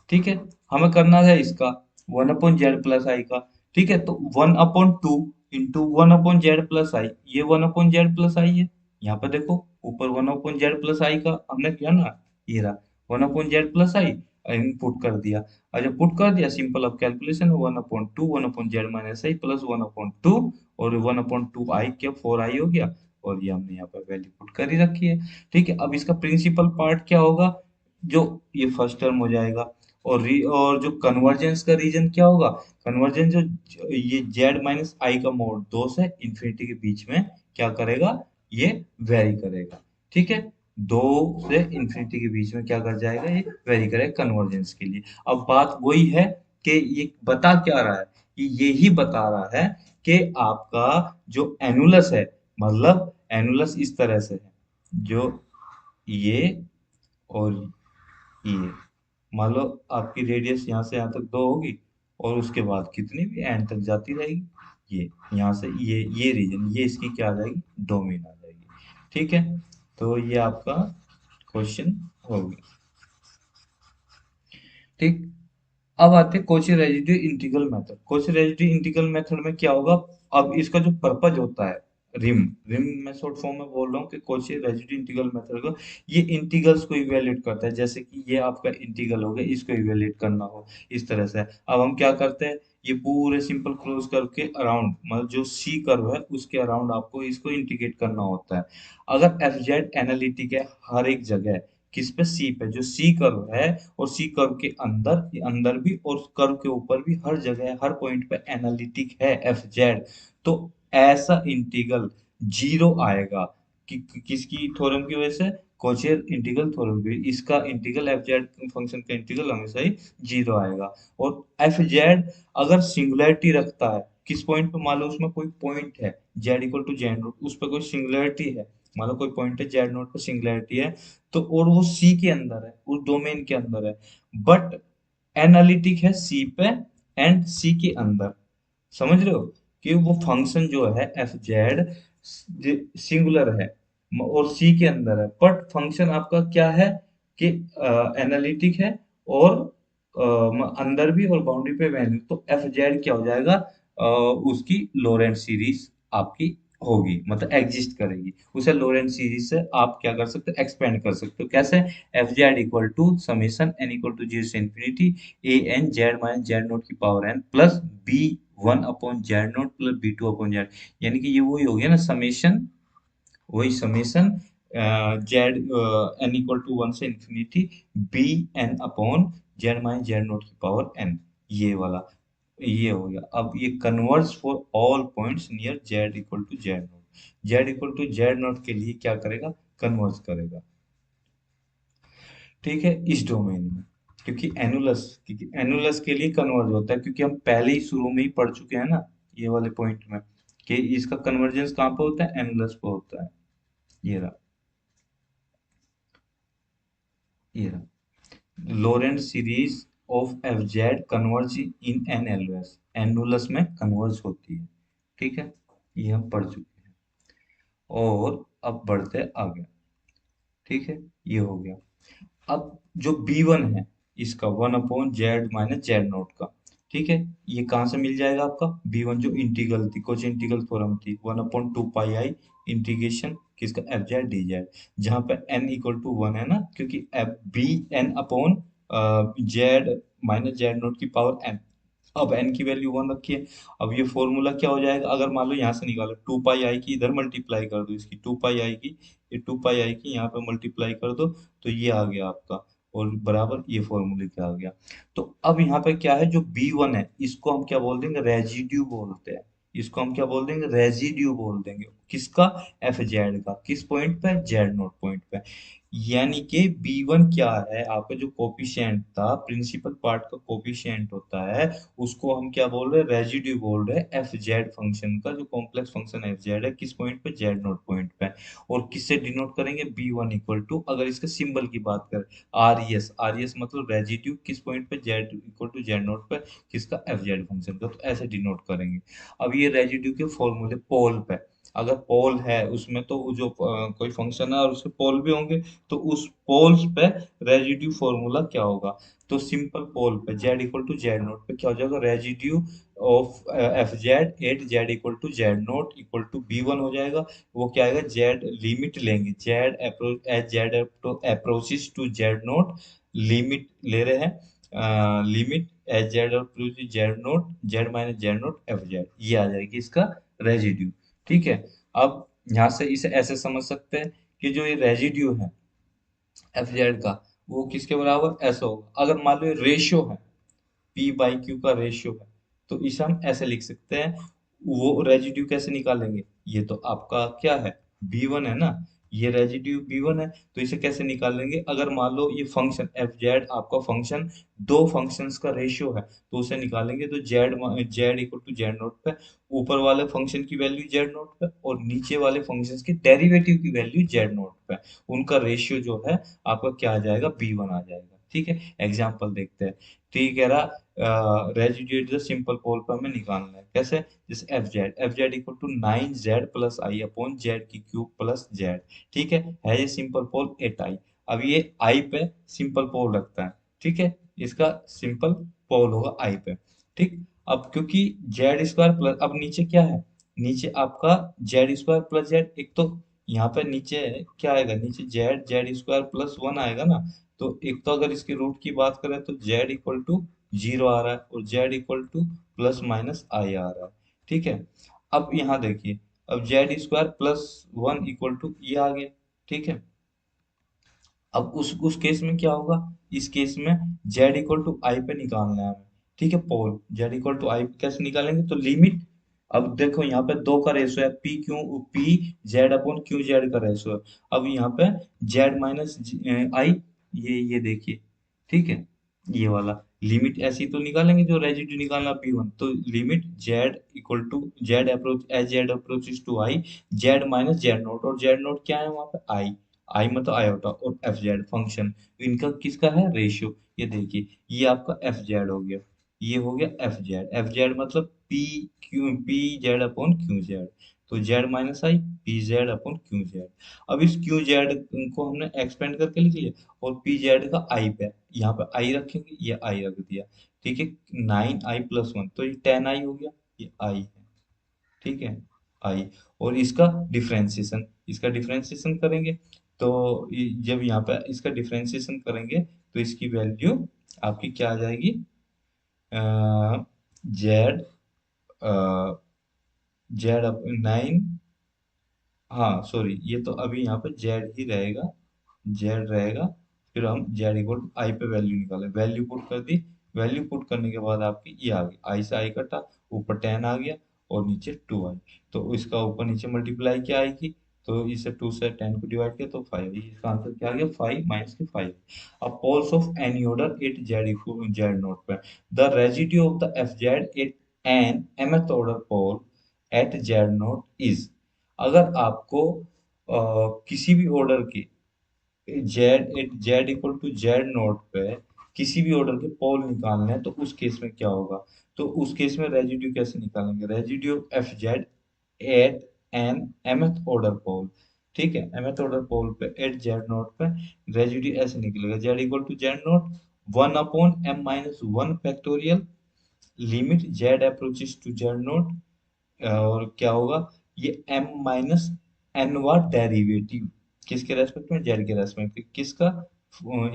ठीक है। हमें करना है इसका one upon Z plus I का। ठीक है। तो one upon two into one upon Z plus I, ये one upon Z plus I है, यहाँ पे देखो ऊपर one upon Z plus I का हमने किया ना, ये रहा one upon Z plus I, input कर दिया। और जब पुट कर दिया सिंपल, अब calculation one upon two one upon Z minus I plus one upon two, और वन अपॉन टू आई क्या फोर आई हो गया, और ये हमने यहाँ पर वैल्यू पुट कर ही रखी है। ठीक है। अब इसका प्रिंसिपल पार्ट क्या होगा, जो ये फर्स्ट टर्म हो जाएगा, और जो कन्वर्जेंस का रीजन क्या होगा, कन्वर्जेंस जो ये जेड माइनस आई का मोड दो से इंफिनिटी के बीच में क्या करेगा, ये वेरी करेगा। ठीक है। दो से इंफिनिटी के बीच में क्या कर जाएगा, ये वेरी करेगा कन्वर्जेंस के लिए। अब बात वही है कि ये बता क्या रहा है, ये यही बता रहा है कि आपका जो एनुलस है, मतलब एनुलस इस तरह से है, जो ये और ये, मान लो आपकी रेडियस यहाँ से यहाँ तक दो होगी, और उसके बाद कितनी भी एंड तक जाती रहेगी, ये यहाँ से ये रीजन, ये इसकी क्या आ जाएगी, डोमेन आ जाएगी। ठीक है। तो ये आपका क्वेश्चन हो गया। ठीक। अब आते हैं Cauchy residue integral method. Cauchy residue integral method में क्या होगा, अब इसका जो पर्पज होता है, रिम रिम मैं शॉर्ट फॉर्म में बोल रहा हूँ कि कॉची रेसिड्यू इंटीग्रल मेथड को, ये इंटीग्रल्स को इवेल्युएट करता है, जैसे कि ये आपका इंटीग्रल हो गया, इसको इवेल्युएट करना हो इस तरह से। अब हम क्या करते हैं, ये पूरे सिंपल क्लोज करके अराउंड, मतलब जो सी कर्व है उसके अराउंड आपको इसको इंटीग्रेट करना होता है। अगर एफ जेड एनालिटिक है हर एक जगह, किस पे, सी पे, जो सी कर्व है, और सी कर्व के अंदर अंदर भी और कर्व के ऊपर भी हर जगह हर पॉइंट पे एनालिटिक है एफ जेड, तो ऐसा इंटीग्रल जीरो आएगा। किसकी थ्योरम की वजह से, कोचेर इंटीग्रल थ्योरम भी, इसका इंटीग्रल एफ जेड फंक्शन का इंटीग्रल हमेशा ही 0 आएगा। और एफ जेड अगर सिंगुलैरिटी रखता है किस पॉइंट पे, मान लो उसमें कोई पॉइंट है z equal to Z naught, उस पर कोई सिंगुलैरिटी है, मान लो कोई पॉइंट है जेड नोट पे सिंगुलैरिटी है, तो और वो सी के अंदर है, उस डोमेन के अंदर है, बट एनालिटिक है सी पे एंड सी के अंदर, समझ रहे हो कि वो फंक्शन जो है एफ जेड सिंगुलर है और सी के अंदर है, बट फंक्शन आपका क्या है कि एनालिटिक है और अंदर भी और बाउंड्री पे वैल्यू, तो एफ जेड क्या हो जाएगा, उसकी लोरेंट सीरीज आपकी होगी, मतलब एग्जिस्ट करेगी, उसे लोरेंट सीरीज से आप क्या कर सकते हो, एक्सपेंड कर सकते हो, कैसे, F Z equal to summation N equal to zero से infinity A N Z minus Z naught की power N plus B one upon Z naught plus B two upon Z, यानी कि ये वही हो गया ना समेशन, वही summation Z N equal to one से infinity B N upon Z minus Z naught की पावर एन, ये वाला, ये हो गया। अब ये converse for all points near z equal to Z naught, z equal to Z naught के लिए क्या करेगा, कन्वर्स करेगा, ठीक है, इस डोमेन में, क्योंकि एनुलस के लिए कन्वर्ज होता है, क्योंकि हम पहले ही शुरू में ही पढ़ चुके हैं ना ये वाले पॉइंट में कि इसका कन्वर्जेंस कहाँ पे होता है, एनुलस पे होता है, ये रहा, ये रहा Laurent series of F Z converge in an annulus, annulus में कन्वर्ज होती है, ठीक है, ये हम पढ़ चुके हैं। और अब बढ़ते आगे, ठीक है, ये हो गया। अब जो B1 है इसका one upon Z minus Z naught का, ठीक है, ये कहाँ से मिल जाएगा आपका B1, जो इंटीग्रल थी, कोच इंटीग्रल थ्योरम थी, one upon two pi i integration किसका एफ जेड डी जेड, जहाँ पे n इक्वल टू वन है ना, क्योंकि f b N upon Z minus Z naught की पावर n, अब n की वैल्यू वन रखी है। अब ये फॉर्मूला क्या हो जाएगा, अगर मान लो यहाँ से निकालो टू पाई आई की इधर मल्टीप्लाई कर दो, इसकी टू पाई आई की, ये टू पाई आई की यहाँ पे मल्टीप्लाई कर दो, तो ये आ गया आपका, और बराबर ये फॉर्मूले का आ गया। तो अब यहाँ पे क्या है, जो B1 है इसको हम क्या बोल देंगे, रेजिड्यू बोलते हैं, इसको हम क्या बोल देंगे, रेजिड्यू बोल देंगे, किसका, एफ जेड का, किस पॉइंट पे, जेड नोट पॉइंट पे, यानी कि B1 क्या है, आपका जो कोफिशिएंट था, प्रिंसिपल पार्ट का कोफिशिएंट होता है, उसको हम क्या बोल रहे हैं, रेजिड्यू बोल रहे हैं एफ जेड फंक्शन का, जो कॉम्प्लेक्स फंक्शन एफ जेड है, किस पॉइंट पे, जेड नोट पॉइंट पे। और किससे डिनोट करेंगे, B1 इक्वल टू, अगर इसके सिंबल की बात करें, आर ई एस मतलब रेजिड्यू किस पॉइंट पे, Z equal to Z naught पे, किसका, एफ जेड फंक्शन का, तो ऐसे डिनोट करेंगे। अब ये रेजिड्यू के फॉर्मूले पोल पे, अगर पोल है उसमें तो वो जो कोई फंक्शन है और उसके पोल भी होंगे, तो उस पोल्स पे रेजिड्यू फॉर्मूला क्या होगा, तो सिंपल पोल पे Z equal to Z naught पे क्या हो जाएगा, residue of F Z at z equal to Z naught equal to B1 हो जाएगा। वो क्या आएगा, जेड लिमिट लेंगे, z approach as z approaches to Z naught, limit ले रहे हैं, limit as z approach z naught z minus Z naught f z, ये आ जाएगी इसका रेजिड्यू, ठीक है। अब यहाँ से इसे ऐसे समझ सकते हैं कि जो ये रेजिड्यू है एफ जेड का, वो किसके बराबर, ऐसा होगा, अगर मान लो ये रेशियो है, पी बाई क्यू का रेशियो है, तो इसे हम ऐसे लिख सकते हैं। वो रेजिड्यू कैसे निकालेंगे, ये तो आपका क्या है, B1 है ना, ये रेजिड्यू B1 है, तो इसे कैसे निकालेंगे, अगर मान लो ये फंक्शन एफ जेड आपका फंक्शन दो फंक्शंस का रेशियो है, तो उसे निकालेंगे तो z z equal to Z naught पे ऊपर वाले फंक्शन की वैल्यू जेड नोट पे और नीचे वाले फंक्शंस के डेरिवेटिव की वैल्यू जेड नोट पे, उनका रेशियो जो है आपका क्या आ जाएगा, B1 आ जाएगा, ठीक है। एग्जाम्पल देखते हैं, ठीक है रहा, रेजिड्यू द सिंपल पोल पर हमें निकालना है, कैसे, जैसे f Z equal to nine z plus i upon z की क्यूब प्लस जेड, ठीक है ये सिंपल पोल एट आई, अब ये आई पे सिंपल पोल रखता है, ठीक है, इसका सिंपल पोल होगा आई पे, ठीक। अब क्योंकि जेड स्क्वायर प्लस, अब नीचे क्या है, नीचे आपका जेड स्क्वायर प्लस जेड, एक तो यहाँ पे नीचे क्या आएगा, नीचे Z Z square plus one आएगा ना, तो एक तो अगर इसकी रूट की बात करें तो जेड इक्वल टू जीरो आ रहा है और Z equal to plus minus I आ रहा है, ठीक है। अब यहाँ देखिए, अब Z square plus one equal to ये आ गया, ठीक है। अब उस केस में क्या होगा, इस केस में जेड इक्वल टू आई पे निकालना है हमें, ठीक है, पोल जेड इक्वल टू आई कैसे निकालेंगे, तो लिमिट अब देखो यहाँ पे दो का रेशो है, P Z upon Q Z का रेशो है। अब यहाँ पे जेड माइनस आई, ये देखिए, ठीक है, ये वाला लिमिट ऐसी तो निकालेंगे जो रेजिड्यू निकालना P1, तो limit z equal to z approach as z approaches to i, z minus Z naught, और जेड नोट क्या है वहां पे आई, आई मतलब आयोटा, और एफ जेड फंक्शन इनका किसका है रेशियो, ये देखिए, ये आपका एफ जेड हो गया, ये हो गया एफ जेड, एफ जेड मतलब P Z upon Q Z, तो Z minus I P Z upon Q Z. अब इस क्यू जेड को हमने एक्सपेंड करके लिख लिया, और पी जेड का आई पे, यहाँ पे आई रखेंगे, ये आई रख दिया, ठीक है, 9i+1, तो ये 10i हो गया, ये आई है, ठीक है, आई, और इसका डिफरेंशिएशन करेंगे, तो जब यहाँ पे इसका डिफरेंशिएशन करेंगे तो इसकी वैल्यू आपकी क्या आ जाएगी, जेड जेड 9, हाँ सॉरी, ये तो अभी यहाँ पे जेड ही रहेगा, जेड रहेगा, फिर हम जेड इक्वल आई पे वैल्यू निकाले, वैल्यू पुट कर दी, वैल्यू पुट करने के बाद आपकी ये आ गई, आई से आई कटा, ऊपर 10 आ गया, और नीचे 2 आई, तो इसका ऊपर नीचे मल्टीप्लाई क्या आएगी, तो इसे 2 से 10 को डिवाइड किया तो 5, इसका आंसर क्या आ गया, 5 माइनस के 5। अब poles of any order at Z naught पे, the residue of the F Z at an mth order pole at Z naught is, अगर आपको किसी भी ऑर्डर के Z equal to Z naught पे किसी भी ऑर्डर के पोल निकालने हैं, तो उस केस में क्या होगा, तो उस केस में रेजिड्यू कैसे निकालेंगे, residue F Z at an mth order pole, ठीक है, mth ऑर्डर पोल पे एट जेड नोट पे रेजिड्यू ऐसे निकलेगा, Z equal to Z naught 1/m-1 factorial, limit Z approaches to Z naught, और क्या होगा, ये m माइनस nवा डेरिवेटिव किसके रेस्पेक्ट में, जेड के रेस्पेक्ट में, किसका,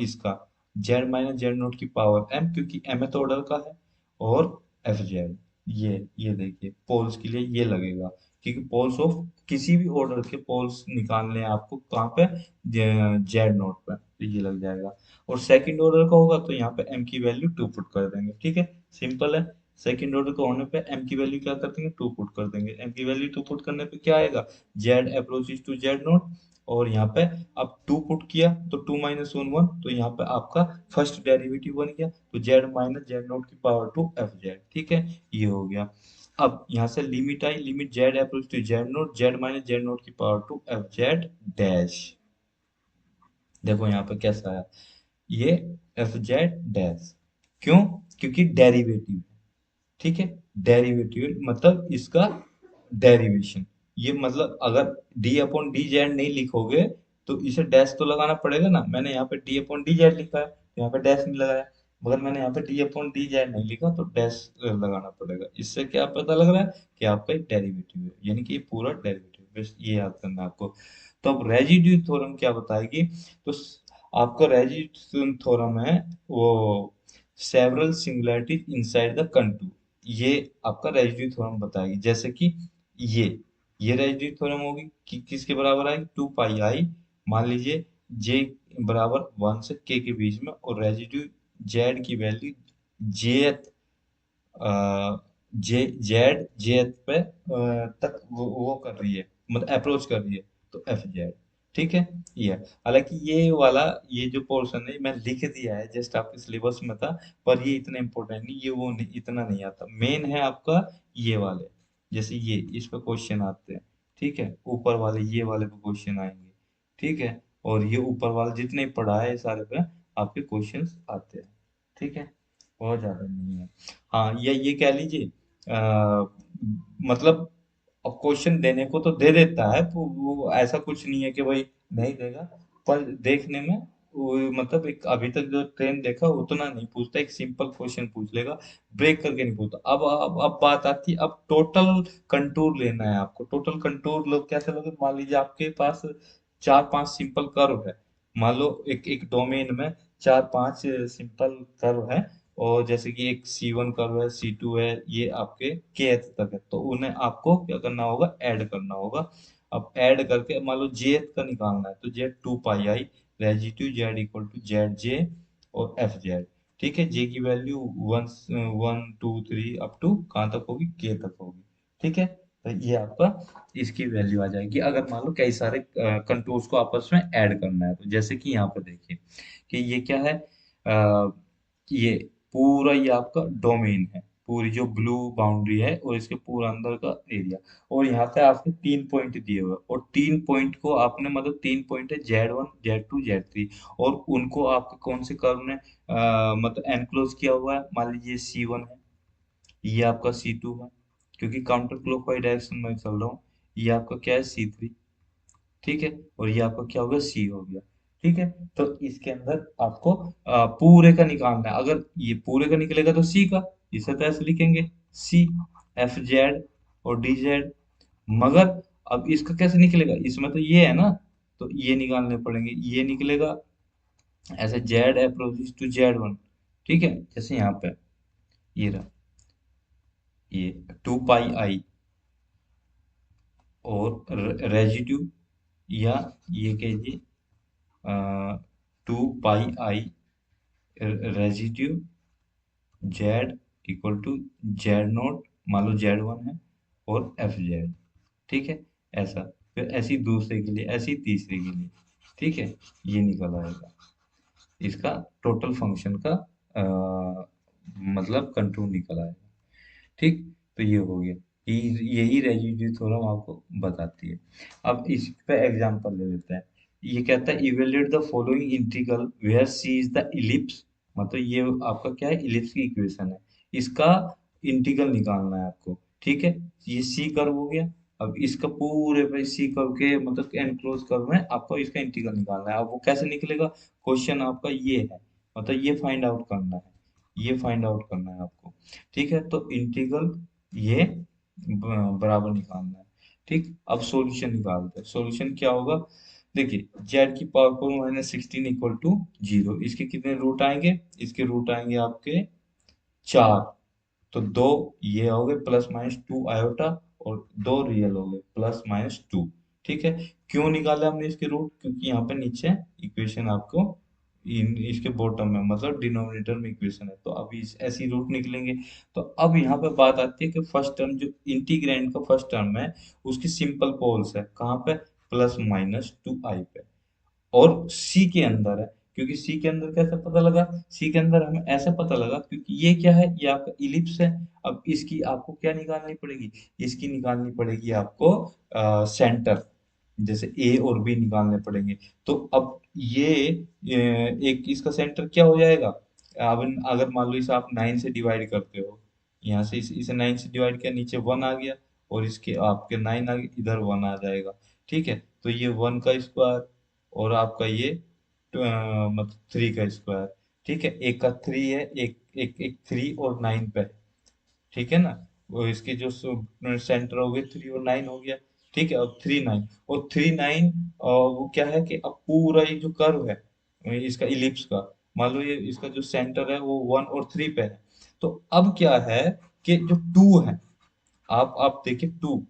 इसका जेड माइनस जेड नोट की पावर m, क्योंकि mth ऑर्डर का है, और एफ जेड, ये देखिए पोल्स के लिए ये लगेगा, क्योंकि पोल्स ऑफ किसी भी ऑर्डर के पोल्स निकालने हैं आपको कहाँ पे, जेड नोट पे, तो ये लग जाएगा, और सेकंड ऑर्डर का होगा तो यहाँ पे m की वैल्यू 2 पुट कर देंगे, ठीक है, सिंपल है। सेकंड ऑर्डर का होने पे m की वैल्यू क्या कर देंगे, 2 पुट कर देंगे, m की वैल्यू 2 पुट करने पे क्या आएगा, z approaches to Z naught, और यहाँ पे अब 2 पुट किया तो 2 माइनस 1 1, तो यहाँ पे आपका फर्स्ट डेरिवेटिव बन गया, तो z माइनस जेड नोट की पावर टू एफ जेड, ठीक है, ये हो गया। अब यहाँ से लिमिट आई, limit z approach to Z naught, z minus Z naught की power two F Z dash, देखो यहाँ पे कैसा है, ये एफ जेड डैश, क्यों, क्योंकि डेरिवेटिव, ठीक है, डेरिवेटिव मतलब इसका डेरिवेशन, ये मतलब अगर डी अपॉन डी जेड नहीं लिखोगे तो इसे डैश तो लगाना पड़ेगा ना, मैंने यहाँ पे डी अपॉन डी जेड लिखा है तो यहाँ पे डैश नहीं लगाया, मगर मैंने यहाँ पे डी अपॉन डी जेड नहीं लिखा तो डैश लगाना पड़ेगा, इससे क्या पता लग रहा है कि आपका एक डेरिवेटिव है, यानी कि ये पूरा डेरिवेटिव, बस ये याद करना है आपको। तो अब रेजिड्यू थ्योरम क्या बताएगी, तो आपका रेजिड्यू थ्योरम है वो सेवरल सिंगुलैरिटीज इनसाइड द कंटूर, ये आपका रेजिड्यू थ्योरम बताएगी, जैसे कि ये ये रेजिड्यू थ्योरम होगी कि किसके बराबर आएगी, 2 पाई आई, मान लीजिए जे बराबर 1 से के के बीच में, और रेजिड्यू जेड की वैल्यू जे जे जेड जे पे तक वो कर रही है, मतलब अप्रोच कर रही है, तो एफ जेड, ठीक है, ये है। हालांकि ये वाला ये जो पोर्शन है मैं लिख दिया है, जस्ट आपके सिलेबस में था, पर ये इतना इम्पोर्टेंट नहीं, ये वो नहीं, इतना नहीं आता, मेन है आपका ये वाले, जैसे ये इस पे क्वेश्चन आते हैं, ठीक है, ऊपर वाले ये वाले पे क्वेश्चन आएंगे, ठीक है, और ये ऊपर वाले जितने पढ़ा है सारे पे आपके क्वेश्चंस आते हैं, ठीक है, बहुत ज्यादा नहीं है। हाँ, ये कह लीजिए, मतलब अब क्वेश्चन देने को तो दे देता है, तो वो ऐसा कुछ नहीं है कि भाई नहीं देगा, पर देखने में वो मतलब एक अभी तक जो ट्रेंड देखा उतना नहीं पूछता, एक सिंपल क्वेश्चन पूछ लेगा, ब्रेक करके नहीं पूछता। अब बात आती है, अब टोटल कंटूर लेना है आपको, टोटल कंटूर लोग कैसे लोगे, मान लीजिए आपके पास 4 5 सिंपल कर्व है, मान लो एक एक डोमेन में 4 5 सिंपल कर्व है, और जैसे कि एक C1 कर्व है, C2 है, ये आपके kth तक है, तो उन्हें आपको क्या करना होगा, ऐड करना होगा। अब ऐड करके मान लो jth का निकालना है, तो Z 2 pi I residue Z equal to Z J और एफ जेड, ठीक है, जे की वैल्यू 1 1 2 3 अप टू कहाँ तक होगी, के तक होगी, ठीक है, तो ये आपका इसकी वैल्यू आ जाएगी अगर मान लो कई सारे कंटूर्स को आपस में ऐड करना है। तो जैसे कि यहाँ पर देखिए कि ये क्या है, ये पूरा ये आपका डोमेन है, पूरी जो ब्लू बाउंड्री है और इसके पूरा अंदर का एरिया, और यहाँ पे आपके 3 पॉइंट दिए हुए हैं, और 3 पॉइंट को आपने मतलब 3 पॉइंट है Z1 Z2 Z3, और उनको आपके कौन से कर्व ने मतलब एनक्लोज किया हुआ है, मान लीजिए C1 है, ये आपका C2 है, क्योंकि काउंटर क्लॉकवाइज डायरेक्शन में चल रहा हूँ, ये आपका क्या है C3, ठीक है, और ये आपका क्या हो गया C हो गया। ठीक है, तो इसके अंदर आपको पूरे का निकालना है, अगर ये पूरे का निकलेगा तो C का, इसे तो ऐसे लिखेंगे CFZ और DZ, मगर अब इसका कैसे निकलेगा, इसमें तो ये है ना, तो ये निकालने पड़ेंगे, ये निकलेगा ऐसे Z अप्रोचेस टू Z1, ठीक है, जैसे यहाँ पे ये रहा, ये 2 पाई आई, और रेजिड्यू, या ये कहिए 2 pi I residue Z equal to Z0, मान लो Z1 है, और FZ, ठीक है, ऐसा, फिर ऐसी दूसरे के लिए, ऐसी तीसरे के लिए, ठीक है, ये निकल आएगा इसका टोटल फंक्शन का मतलब कंट्रोल निकल आएगा। ठीक, तो ये हो गया, यही रेजिड्यू थ्योरम आपको बताती है। अब इस पे एग्जांपल ले लेते हैं। ये कहता है evaluate the following integral where C is the ellipse, मतलब ये आपका क्या है, इलिप्स की इक्वेशन है, इसका इंटीग्रल निकालना है आपको। ठीक है, ये सी कर्व हो गया, अब इसका पूरे पे सी कर्व के मतलब एनक्लोज कर्व में आपको इसका इंटीग्रल निकालना है। अब वो कैसे निकलेगा, क्वेश्चन आपका ये है, मतलब ये फाइंड आउट करना है, ये फाइंड आउट करना है आपको। ठीक है, तो इंटीग्रल ये बराबर निकालना है। ठीक, अब सॉल्यूशन निकालते हैं, सॉल्यूशन क्या होगा, देखिए Z⁴ इक्वल टू 0, इसके कितने रूट आएंगे, इसके रूट आएंगे आपके 4, तो दो ये हो गए प्लस माइनस 2 आयोटा, और दो रियल हो गए +-2। ठीक है, क्यों निकाला हमने इसके रूट, क्योंकि यहाँ पे नीचे इक्वेशन आपको इसके बॉटम में मतलब डिनोमिनेटर में इक्वेशन है, तो अभी ऐसी रूट निकलेंगे। तो अब यहाँ पे बात आती है कि फर्स्ट टर्म जो इंटीग्रैंड का फर्स्ट टर्म है, उसकी सिंपल पोल्स है कहाँ पे, +-2i पे, और सी के अंदर है, क्योंकि सी के अंदर कैसे पता लगा, सी के अंदर हमें ऐसे पता लगा क्योंकि ये क्या है, ये आपका इलिप्स है। अब इसकी आपको क्या निकालनी पड़ेगी, इसकी निकालनी पड़ेगी आपको सेंटर, जैसे ए और बी निकालने पड़ेंगे। तो अब ये एक इसका सेंटर क्या हो जाएगा, अब अगर मान लो इसे आप 9 से डिवाइड करते हो, यहाँ से इसे 9 से डिवाइड किया, नीचे 1 आ गया, और इसके आपके 9 आ गया, इधर 1 आ जाएगा। ठीक है, तो ये 1 का स्क्वायर, और आपका ये मतलब 3 का स्क्वायर। ठीक है, एक का 3 है, एक एक एक 3 और 9 पे है, ठीक है ना, वो इसके जो सेंटर हो गए 3 और 9 हो गया। ठीक है, अब 3 9 और 3 9, वो क्या है कि अब पूरा ये जो कर्व है इसका इलिप्स का, मान लो ये इसका जो सेंटर है वो 1 और 3 पे है। तो अब क्या है कि जो 2 है, आप देखिए 2,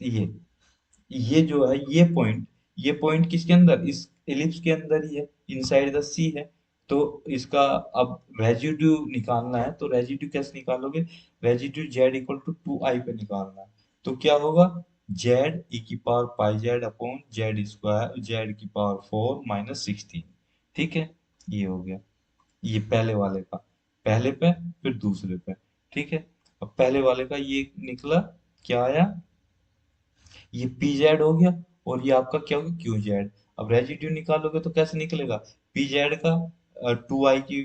ये ये जो है ये पॉइंट किसके अंदर, इस एलिप्स के अंदर ही है, इनसाइड द सी है। तो इसका अब रेजिड्यू निकालना है, तो रेजिड्यू कैसे निकालोगे, रेजिड्यू Z = 2i पे निकालना है। तो क्या होगा, Z e⁴ ठीक है, ये हो गया, ये पहले वाले का, पहले पे फिर दूसरे पे। ठीक है, अब पहले वाले का ये निकला, क्या आया, ये पी जेड हो गया, और ये आपका क्या हो गया, क्यू जेड। अब रेजिड्यू निकालोगे तो कैसे निकलेगा, पी जेड का 2i की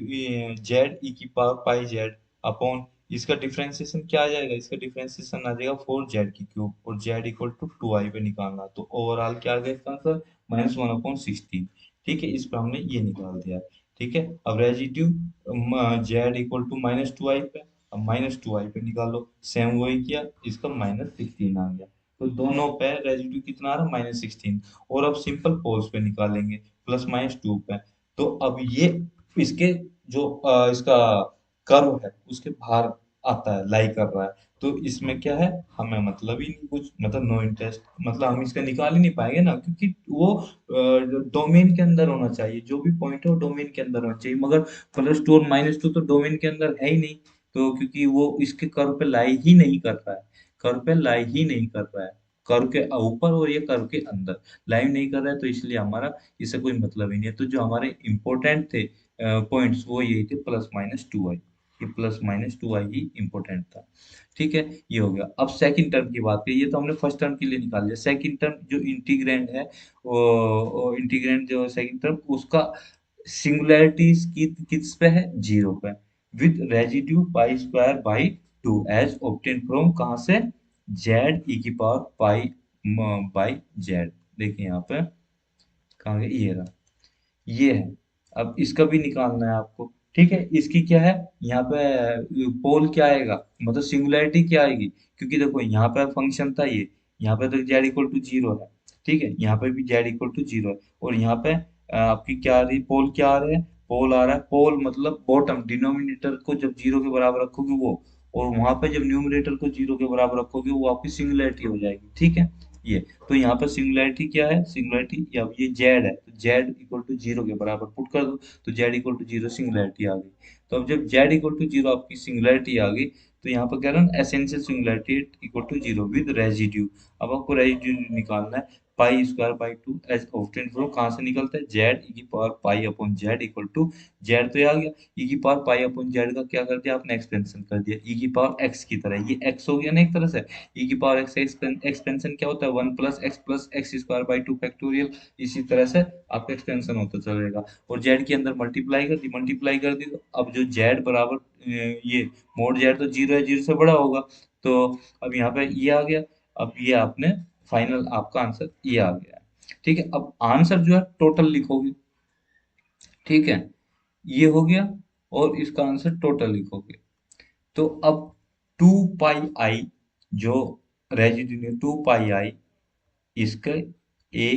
Z e⁴ अपॉन इसका डिफरेंशिएशन क्या आ जाएगा, इसका डिफरेंशिएशन आ जाएगा 4z³ और Z = 2i पे निकालना, तो ओवरऑल क्या आ गया इसका आंसर, -1/16। ठीक है, इस पर हमने ये निकाल दिया। ठीक है, अब रेजिड्यू Z = -2i पे, अब -2i पे निकालो, सेम वही किया, इसका -16 आ गया। तो दोनों पे रेजिड्यू कितना आ रहा है, -16, और अब सिंपल पोल्स पे निकालेंगे, +-2 पे। तो अब ये इसके जो इसका कर्व है उसके बाहर आता है, लाई कर रहा है, तो इसमें क्या है, हमें मतलब ही नहीं कुछ, मतलब नो इंटरेस्ट, मतलब हम इसका निकाल ही नहीं पाएंगे ना, क्योंकि वो डोमेन के अंदर होना चाहिए, जो भी पॉइंट है वो डोमेन के अंदर होना चाहिए, मगर +2 और -2 तो डोमेन के अंदर है ही नहीं, तो क्योंकि वो इसके कर्व पे लाई ही नहीं कर रहा है, कर्व पे लाई ही नहीं कर रहा है, कर्व के ऊपर और ये कर्व के अंदर लाइन नहीं कर रहा है, तो इसलिए हमारा इससे कोई मतलब ही नहीं है। तो जो हमारे इंपॉर्टेंट थे पॉइंट्स वो यही थे प्लस माइनस टू आई, ये प्लस माइनस टू आई ही इम्पोर्टेंट था। ठीक है, ये हो गया। अब सेकंड टर्म की बात करिए, ये तो हमने फर्स्ट टर्म के लिए निकाल लिया। सेकंड टर्म जो इंटीग्रैंड है, वो इंटीग्रैंड जो सेकंड टर्म उसका सिंगुलैरिटीज की किस पे है, जीरो पे, with residue pi square by two as obtain from कहाँ से, जेड ई की पावर पाई बाई जेड। देखिए यहाँ पे कहाँ गया, ये रहा, ये है। अब इसका भी निकालना है आपको। ठीक है, इसकी क्या है, यहाँ पे पोल क्या आएगा, मतलब सिंगुलैरिटी क्या आएगी, क्योंकि देखो यहाँ पे फंक्शन था ये, यहाँ पे तो जेड इक्वल टू जीरो है। ठीक है, यहाँ पे भी जेड इक्वल टू जीरो है, और यहाँ पे आपकी क्या आ रही, पोल क्या आ रहे हैं, पोल आ रहा है, पोल मतलब बॉटम डिनोमिनेटर को जब जीरो के बराबर रखोगे वो, और वहां पे जब न्यूमरेटर को जीरो के बराबर रखोगे वो आपकी सिंगुलैरिटी हो जाएगी। ठीक है, ये तो यहाँ पर सिंगुलैरिटी क्या है, सिंगुलैरिटी अब ये जेड है, तो जेड इक्वल टू जीरो के बराबर पुट कर दो, तो Z equal to zero singularity आ गई। तो अब जब जेड इक्वल टू जीरो आपकी सिंगुलैरिटी आ गई, तो यहाँ पर कह रहा हूँ essential singularity equal to zero with residue. अब आपको रेजिड्यू निकालना है, pi square by two as obtain from कहाँ से निकलता है, जेड ई की power pi upon Z equal to, Z तो ये आ गया, ई की पावर पाई अपॉन जेड का क्या कर दिया आपने, एक्सपेंशन कर दिया, ई की पावर एक्स की तरह, ये एक्स हो गया ना एक तरह से, ई की पावर एक्स एक्सपेंशन क्या होता है, one plus x square by two factorial, इसी तरह से आपका एक्सपेंशन होता चलेगा। और जेड के अंदर मल्टीप्लाई कर दी, तो अब जो जेड बराबर ये मोड जेड तो जीरो है, जीरो से बड़ा होगा, तो अब यहाँ पे ये आ गया। अब ये आपने फाइनल आपका आंसर ये आ गया है। ठीक है, अब आंसर जो है टोटल लिखोगे। ठीक है, ये हो गया, और इसका आंसर टोटल लिखोगे। तो अब टू पाई आई जो रेजिड्यू, टू पाई आई इसका ए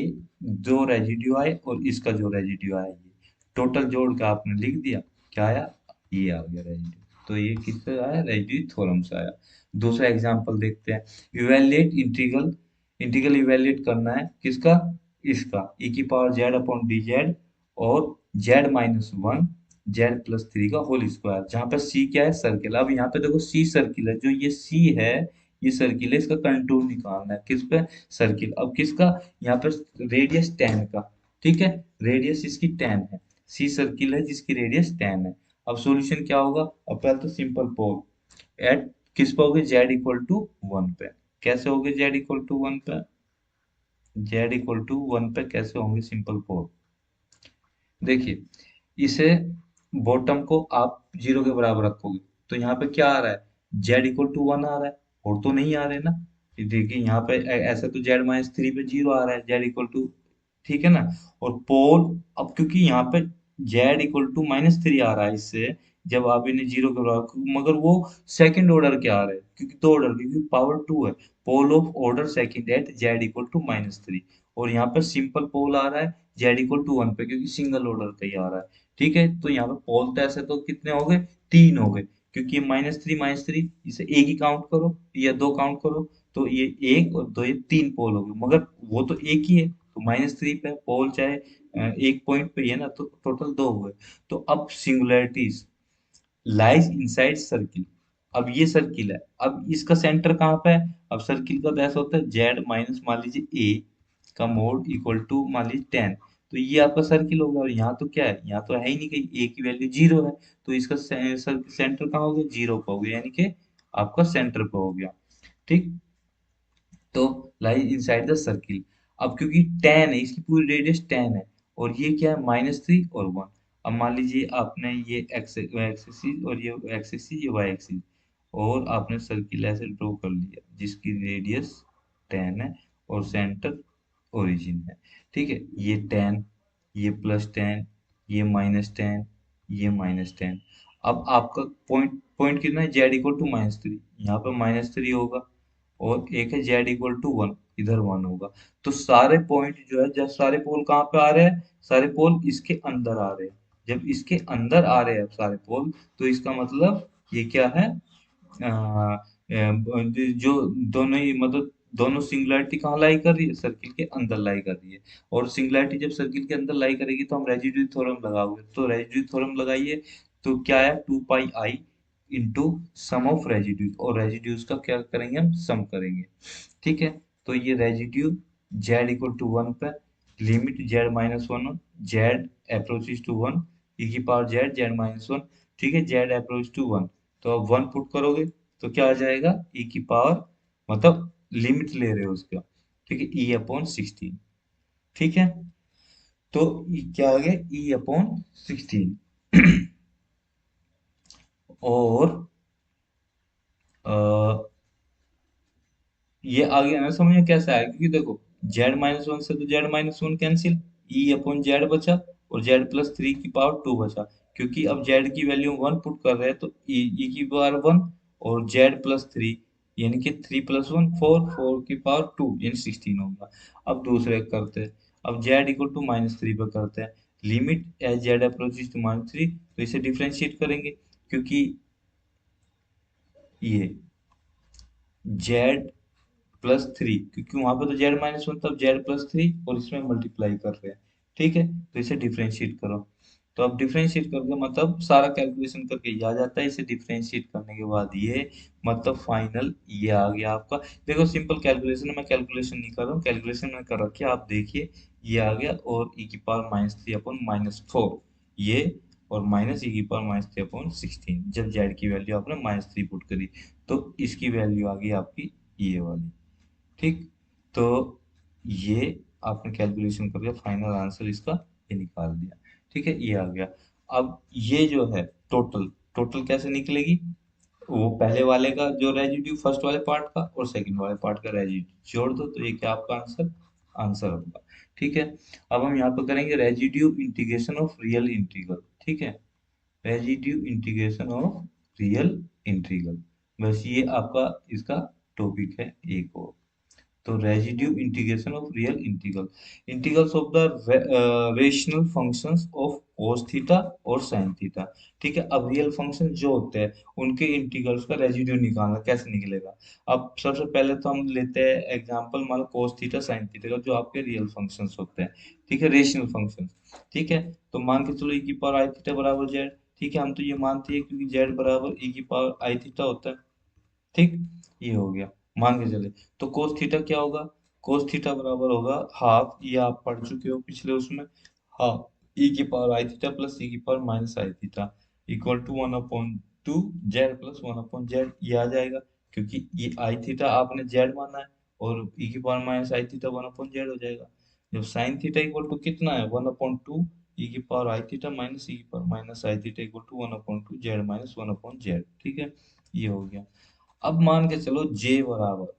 जो रेजिड्यू आए और इसका जो रेजिड्यू आए, ये टोटल जोड़ के आपने लिख दिया, क्या आया, ये आ गया रेजिड्यू। तो ये किससे आया, रेजिड्यू थ्योरम से आया। दूसरा एग्जांपल देखते हैं, इवैल्यूएट इंटीग्रल, इंटीग्रल इवैल्यूएट करना है किसका, इसका e की power Z upon D Z और Z minus one Z plus three का होल स्क्वायर, जहाँ पे सी क्या है, सर्किल। अब यहाँ पे देखो सी सर्किल है, जो ये सी है ये सर्किल है, इसका कंटूर निकालना है किस पे, सर्किल। अब किसका, यहाँ पर रेडियस टेन का। ठीक है, रेडियस इसकी टेन है, सी सर्किल है जिसकी रेडियस टेन है। अब सॉल्यूशन क्या होगा, अब पहले तो सिंपल पोल एट किस पे होगे, जेड इक्वल टू वन पे। कैसे होगे जेड इक्वल टू वन पे, जेड इक्वल टू वन पे कैसे होंगे, सिंपल पोल। देखिए, इसे बॉटम को आप जीरो के बराबर रखोगे, तो यहाँ पे क्या आ रहा है, जेड इक्वल टू वन आ रहा है, और तो नहीं आ रहे ना। ये देखिए यहाँ पे ऐसा तो जेड माइनस थ्री पे जीरो आ रहा है, जेड इक्वल टू, ठीक है ना। और पोल, अब क्योंकि यहाँ पे Z equal to minus three आ रहा है इससे, जब आप इन्हें जीरो के बराबर, मगर वो सेकंड ऑर्डर के आ रहे हैं, क्योंकि दो ऑर्डर, क्योंकि पावर टू है, pole of order second at z equal to minus three. और यहाँ पर सिंपल पोल आ रहा है जेड इक्वल टू वन पे, क्योंकि सिंगल ऑर्डर पे ही आ रहा है। ठीक है, तो यहाँ पे पोल तो ऐसे तो कितने हो गए, तीन हो गए, क्योंकि माइनस थ्री इसे एक ही काउंट करो या दो काउंट करो, तो ये एक और दो, ये तीन पोल हो गए, मगर वो तो एक ही है, तो माइनस थ्री पे पोल चाहे एक पॉइंट पे ही है ना, तो टोटल दो हुए। तो अब सिंगुलैरिटीज लाइज इनसाइड सर्किल, अब ये सर्किल है, अब इसका सेंटर कहाँ पे है, अब सर्किल का तो ऐसा होता है जेड माइनस मान लीजिए ए का मोड इक्वल टू मान लीजिए टेन, तो ये आपका सर्किल होगा। और यहाँ तो क्या है, यहाँ तो है ही नहीं, कहीं ए की वैल्यू जीरो है, तो इसका सेंटर कहाँ हो गया, जीरो पे हो गया, यानी कि आपका सेंटर पे हो गया। ठीक, तो लाइज इनसाइड द सर्किल। अब क्योंकि टेन है, इसकी पूरी रेडियस टेन है, और ये क्या है, माइनस थ्री और वन। अब मान लीजिए आपने ये एक्स एक्सिस और ये एक्सिस, ये वाई एक्सिस, और आपने सर्किल ऐसे ड्रॉ कर लिया जिसकी रेडियस टेन है और सेंटर ओरिजिन है। ठीक है, ये टेन, ये प्लस टेन, ये माइनस टेन, ये माइनस टेन। अब आपका पॉइंट पॉइंट कितना है, z equal to minus three, यहाँ पे माइनस थ्री होगा, और एक है जेड इक्वल टू वन, इधर वन होगा। तो सारे पॉइंट जो है, जब सारे पोल कहाँ पे आ रहे हैं, सारे पोल इसके अंदर आ रहे हैं। जब इसके अंदर आ रहे हैं अब सारे पोल, तो इसका मतलब ये क्या है, जो दोनों ही मतलब दोनों सिंगुलैरिटी कहाँ लाई कर रही है, सर्किल के अंदर लाई कर रही है। और सिंगुलैरिटी जब सर्किल के अंदर लाई करेगी तो हम रेजिड्यू थ्योरम लगाओगे, तो रेजिड्यू थ्योरम लगाइए, तो क्या है, two pi i into sum of residues, और रेजिड्यूज का क्या करेंगे, हम सम करेंगे। ठीक है, तो ये residue Z equal to one पे limit Z minus one, Z approaches to one, E की power Z Z minus one. ठीक है, जेड अप्रोच टू वन, तो अब वन पुट करोगे तो क्या आ जाएगा, ई की पावर, मतलब लिमिट ले रहे हो उसका। ठीक है, ई अपॉन 16। ठीक है, तो क्या आ गया, ई अपॉन 16। और अ, ये आ गया ना समझ में कैसे आया, क्योंकि देखो जेड माइनस वन से तो जेड माइनस वन कैंसिल, ई अपॉन जेड बचा, और जेड प्लस थ्री की पावर टू बचा। क्योंकि अब जेड की वैल्यू वन पुट कर रहे हैं तो ई की पावर वन, और जेड प्लस थ्री यानी कि three plus one four, four की पावर टू यानी 16 होगा। अब दूसरे करते हैं, अब z equal to minus three पे करते हैं, limit as z approaches to minus three, तो इसे डिफरेंशिएट करेंगे, क्योंकि ये जेड प्लस थ्री, क्योंकि वहां पे तो जेड माइनस वन, तब जेड प्लस थ्री, और इसमें मल्टीप्लाई कर रहे हैं। ठीक है, तो इसे डिफरेंशिएट करो, तो अब डिफरेंशिएट करके मतलब सारा कैलकुलेशन करके ये आ जाता है, इसे डिफरेंशिएट करने के बाद ये मतलब फाइनल ये आ गया आपका। देखो सिंपल कैलकुलेशन है, मैं कैलकुलेशन नहीं कर रहा हूँ, कैलकुलेशन में कर रखी है, आप देखिए ये आ गया, और ई की power minus three upon minus four, ये, और माइनस ई की पावर माइनस थ्री अपॉन 16, जब जेड की वैल्यू आपने माइनस थ्री पुट करी, तो इसकी वैल्यू आ गई आपकी ये वाली। ठीक, तो ये आपने कैलकुलेशन करके फाइनल आंसर इसका ये निकाल दिया। ठीक है, ये आ गया। अब ये जो है टोटल, टोटल कैसे निकलेगी, वो पहले वाले का जो रेजिड्यू फर्स्ट वाले पार्ट का और सेकंड वाले पार्ट का रेजिड्यू जोड़ दो, तो ये क्या आपका आंसर, आंसर होगा। ठीक है, अब हम यहाँ पे करेंगे residue integration of real integral. ठीक है, residue integration of real integral, बस ये आपका इसका टॉपिक है एक और। तो residue integration of real integral, integrals of the rational functions of cos theta और sin थीटा। ठीक है, अब रियल फंक्शन जो होते हैं उनके इंटीग्रल्स का रेजिड्यू निकालना कैसे निकलेगा। अब सबसे पहले तो हम लेते हैं एग्जांपल, मान लो cos थीटा sin थीटा का, जो आपके रियल फंक्शंस होते हैं। ठीक है, रेशनल फंक्शंस। ठीक है, तो मान के चलो e की पावर आई थीटा बराबर जेड। ठीक है, हम तो ये मानते हैं क्योंकि जेड बराबर e की पावर आई थीटा होता है। ठीक, ये हो गया, मान के चले। तो कोस थीटा क्या होगा, कोस थीटा बराबर होगा हाफ, ये आप पढ़ चुके हो पिछले उसमें, हाफ ई की power i theta plus e की power minus i theta equal to one upon two z plus one upon z, ये आ जाएगा, क्योंकि ये आई थीटा आपने जेड माना है, और ई की power minus i theta one upon Z हो जाएगा। जब साइन थीटा इक्वल टू कितना है, वन अपॉन टू ई की power i theta minus e की power minus i theta equal to one upon two Z minus one upon z. ठीक है, ये हो गया। अब मान के चलो जे बराबर,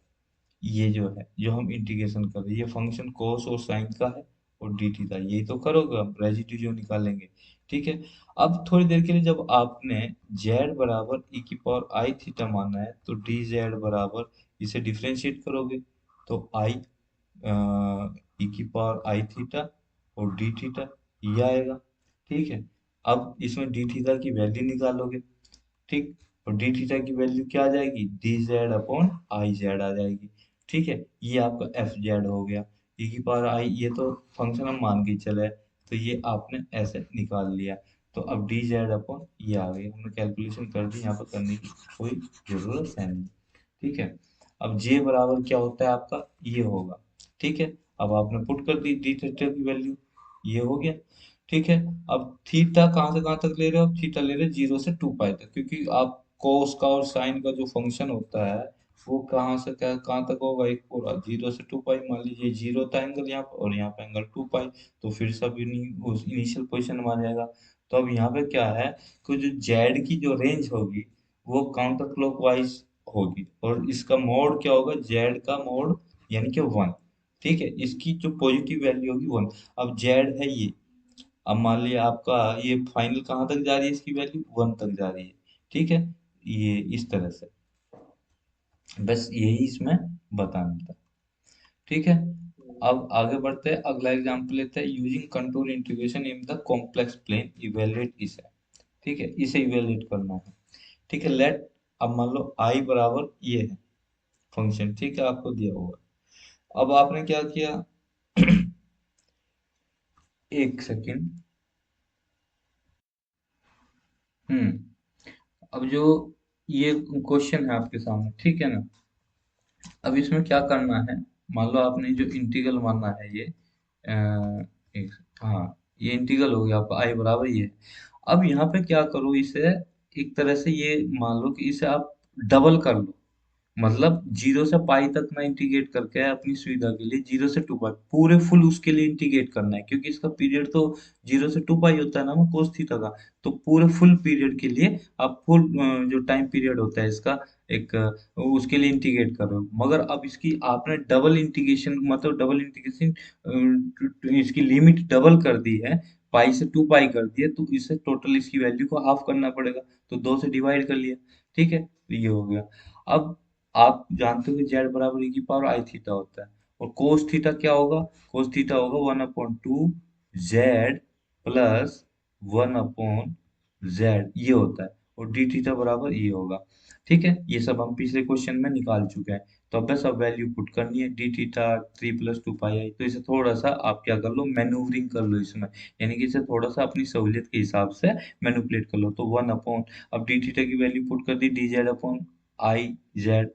ये जो है जो हम इंटीग्रेशन कर रहे हैं, ये फंक्शन कोस और साइन का है, और डी थीटा, यही तो करोगे हम रेजिड्यू जो निकालेंगे। ठीक है, अब थोड़ी देर के लिए जब आपने जेड बराबर ई की पावर आई थीटा माना है, तो डी जेड बराबर, इसे डिफरेंशिएट करोगे तो आई ई की पावर आई थीटा और डी थीटा, ये आएगा। ठीक है, अब इसमें डी थीटा की वैल्यू निकालोगे। ठीक, और डी थीटा की वैल्यू क्या आ जाएगी, D Z upon I Z आ जाएगी। ठीक है, ये आपका एफ जेड हो गया, ई की पावर आई, ये तो फंक्शन हम मान के चले, तो ये आपने ऐसे निकाल लिया। तो अब डी जेड अपॉन ये आ गई, हमने कैलकुलेशन कर दी, यहाँ पर करने की कोई जरूरत है नहीं। ठीक है, अब जे बराबर क्या होता है आपका, ये होगा। ठीक है, अब आपने पुट कर दी डी थीटा की वैल्यू, ये हो गया। ठीक है, अब थीटा कहाँ से कहाँ तक ले रहे हो, आप थीटा ले रहे हो जीरो से टू पाई तक, क्योंकि आप कोस का और साइन का जो फंक्शन होता है वो कहाँ से क्या कहाँ तक होगा, एक पूरा जीरो से टू पाई, मान लीजिए जीरो था एंगल यहाँ पर, और यहाँ पे एंगल टू पाई, तो फिर सब उस इनिशियल पोजिशन में आ जाएगा। तो अब यहाँ पे क्या है कि जो जेड की जो रेंज होगी वो काउंटर क्लॉकवाइज होगी, और इसका मोड क्या होगा, जेड का मोड यानी कि वन। ठीक है, इसकी जो पॉजिटिव वैल्यू होगी वन। अब जेड है ये, अब मान लिया आपका ये फाइनल कहाँ तक जा रही है, इसकी वैल्यू वन तक जा रही है। ठीक है, ये इस तरह से, बस यही इसमें बताना था। ठीक है, अब आगे बढ़ते हैं, अगला एग्जांपल लेते हैं, using control integration in the complex plane evaluate इसे। ठीक है, इसे इवेलुएट करना है। ठीक है, लेट, अब मान लो आई बराबर ये है फंक्शन, ठीक है, आपको दिया हुआ। अब आपने क्या किया, एक सेकेंड। अब जो ये क्वेश्चन है आपके सामने, ठीक है ना। अब इसमें क्या करना है, मान लो आपने जो इंटीग्रल मानना है ये एक, हाँ, ये इंटीग्रल हो गया आपका आई बराबर ये। अब यहाँ पे क्या करो, इसे एक तरह से ये मान लो कि इसे आप डबल कर लो, मतलब जीरो से पाई तक ना इंटीग्रेट करके अपनी सुविधा के लिए जीरो से टू पाई पूरे फुल उसके लिए इंटीग्रेट करना है, क्योंकि इसका पीरियड तो जीरो से टू पाई होता है ना कोस थीटा का। तो पूरे फुल पीरियड के लिए आप फुल जो टाइम पीरियड होता है इसका एक उसके लिए इंटीग्रेट कर रहे हो, मगर अब इसकी आपने डबल इंटीग्रेशन मतलब डबल इंटीग्रेशन इसकी लिमिट डबल कर दी है, पाई से टू पाई कर दी है, तो इसे टोटल इसकी वैल्यू को हाफ करना पड़ेगा। तो दो से डिवाइड कर लिया, ठीक है, तो ये हो गया। अब आप जानते हो कि जेड बराबर ई की पावर आई थीटा होता है, और कोस थीटा क्या होगा, कोस थीटा होगा one upon two z plus one upon z, ये होता है, और डी थीटा बराबर ये होगा। ठीक है, ये सब हम पिछले क्वेश्चन में निकाल चुके हैं। तो अब बस अब वैल्यू पुट करनी है, D theta three plus two pi I, तो इसे थोड़ा सा आप क्या कर लो, मैन्यूवरिंग कर लो इसमें, यानी कि इसे थोड़ा सा अपनी सहूलियत के हिसाब से मैनिपुलेट कर लो। तो वन अपॉन, अब डी थीटा की वैल्यू पुट कर दी, D Z upon I Z,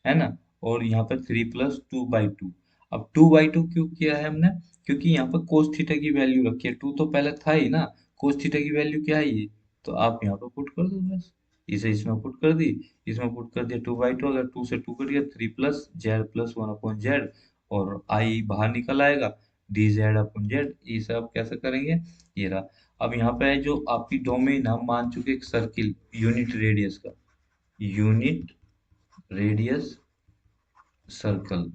है ना, और यहाँ पे three plus two by two. अब टू बाई टू क्यों किया है हमने, क्योंकि यहाँ पर कोस थीटा की वैल्यू रखी है, टू तो पहले था ही ना, कोस थीटा की वैल्यू क्या है ये, तो आप यहाँ पे पुट कर दो बस, इसे इसमें पुट कर दी, इसमें पुट कर दिया टू बाई टू, अगर टू से टू कट गया three plus Z plus one upon Z, और आई बाहर निकल आएगा, डी जेड अपॉन जेड, ये सब कैसे करेंगे, ये रहा। अब यहाँ पे जो आपकी डोमेन हम मान चुके एक सर्किल यूनिट रेडियस का, यूनिट रेडियस सर्कल,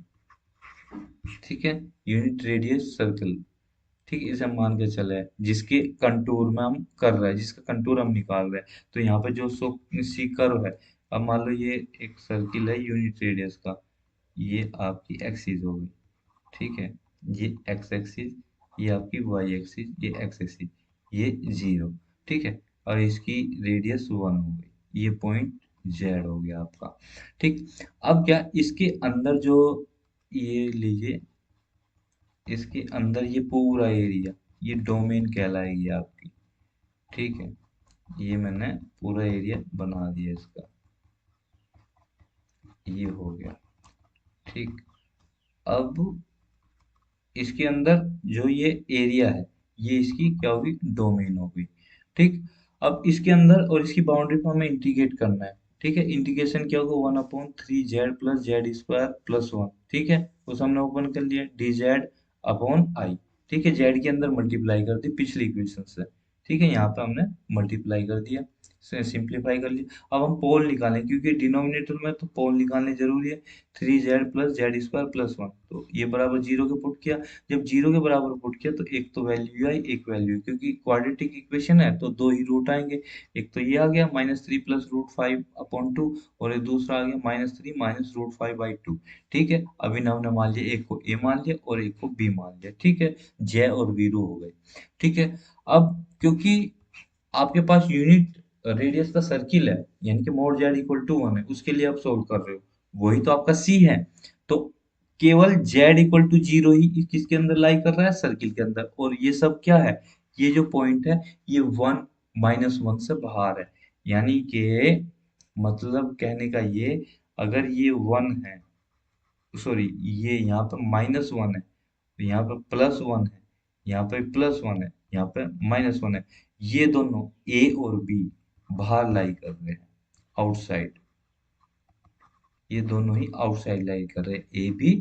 ठीक है, यूनिट रेडियस सर्कल, ठीक है, इसे हम मान के चले हैं, जिसके कंटूर में हम कर रहे हैं, जिसका कंटूर हम निकाल रहे हैं। तो यहाँ पे जो सो सी कर्व है, अब मान लो ये एक सर्किल है यूनिट रेडियस का, ये आपकी एक्सिस हो गई, ठीक है, ये एक्स एक्सिस, ये आपकी वाई एक्सिस, ये एक्स एक्सिस, ये जीरो, ठीक है, और इसकी रेडियस वन हो गई, ये पॉइंट जेड हो गया आपका। ठीक, अब क्या इसके अंदर जो, ये लीजिए, इसके अंदर ये पूरा एरिया, ये डोमेन कहलाएगी आपकी, ठीक है, ये मैंने पूरा एरिया बना दिया इसका, ये हो गया, ठीक। अब इसके अंदर जो ये एरिया है, ये इसकी क्या होगी, डोमेन होगी, ठीक। अब इसके अंदर और इसकी बाउंड्री को हमें इंटीग्रेट करना है, ठीक है, इंटीग्रेशन क्या होगा, one upon three Z plus Z square plus one, ठीक है, उस हमने ओपन कर लिया, डी जेड अपॉन आई, ठीक है, जेड के अंदर मल्टीप्लाई कर दी पिछली इक्वेशन से, ठीक है, यहाँ पे हमने मल्टीप्लाई कर दिया, सिंप्लीफाई कर लिया। अब हम पोल निकालें, क्योंकि डिनोमिनेटर में तो पोल निकालने जरूरी है, three Z plus Z square plus one, तो ये बराबर जीरो के पुट किया, जब जीरो के बराबर पुट किया तो एक तो वैल्यू आई एक वैल्यू, क्योंकि क्वाड्रेटिक इक्वेशन है तो दो ही रूट आएंगे, एक तो ये आ गया minus three plus root five upon two, और एक दूसरा आ गया minus three minus root five by two, ठीक है। अभी ना हमने मान लिया, एक को ए मान लिया और एक को बी मान लिया, ठीक है, जे और वीरो हो गए, ठीक है। अब क्योंकि आपके पास यूनिट रेडियस का सर्किल है, यानी कि mod z equal to one है, उसके लिए आप सोल्व कर रहे हो, वही तो आपका सी है, तो केवल जेड इक्वल टू जीरो ही किसके अंदर लाई कर रहा है, सर्किल के अंदर, और ये सब क्या है, ये जो पॉइंट है ये वन माइनस वन से बाहर है, यानी कि मतलब कहने का ये, अगर ये वन है, सॉरी, ये यहाँ पे माइनस वन है, तो यहाँ पे प्लस वन है, यहाँ पे प्लस वन है, यहाँ पे माइनस वन है, ये दोनों ए और बी बाहर लाई कर रहे हैं, आउटसाइड, ये दोनों ही आउटसाइड लाई कर रहे हैं, ए बी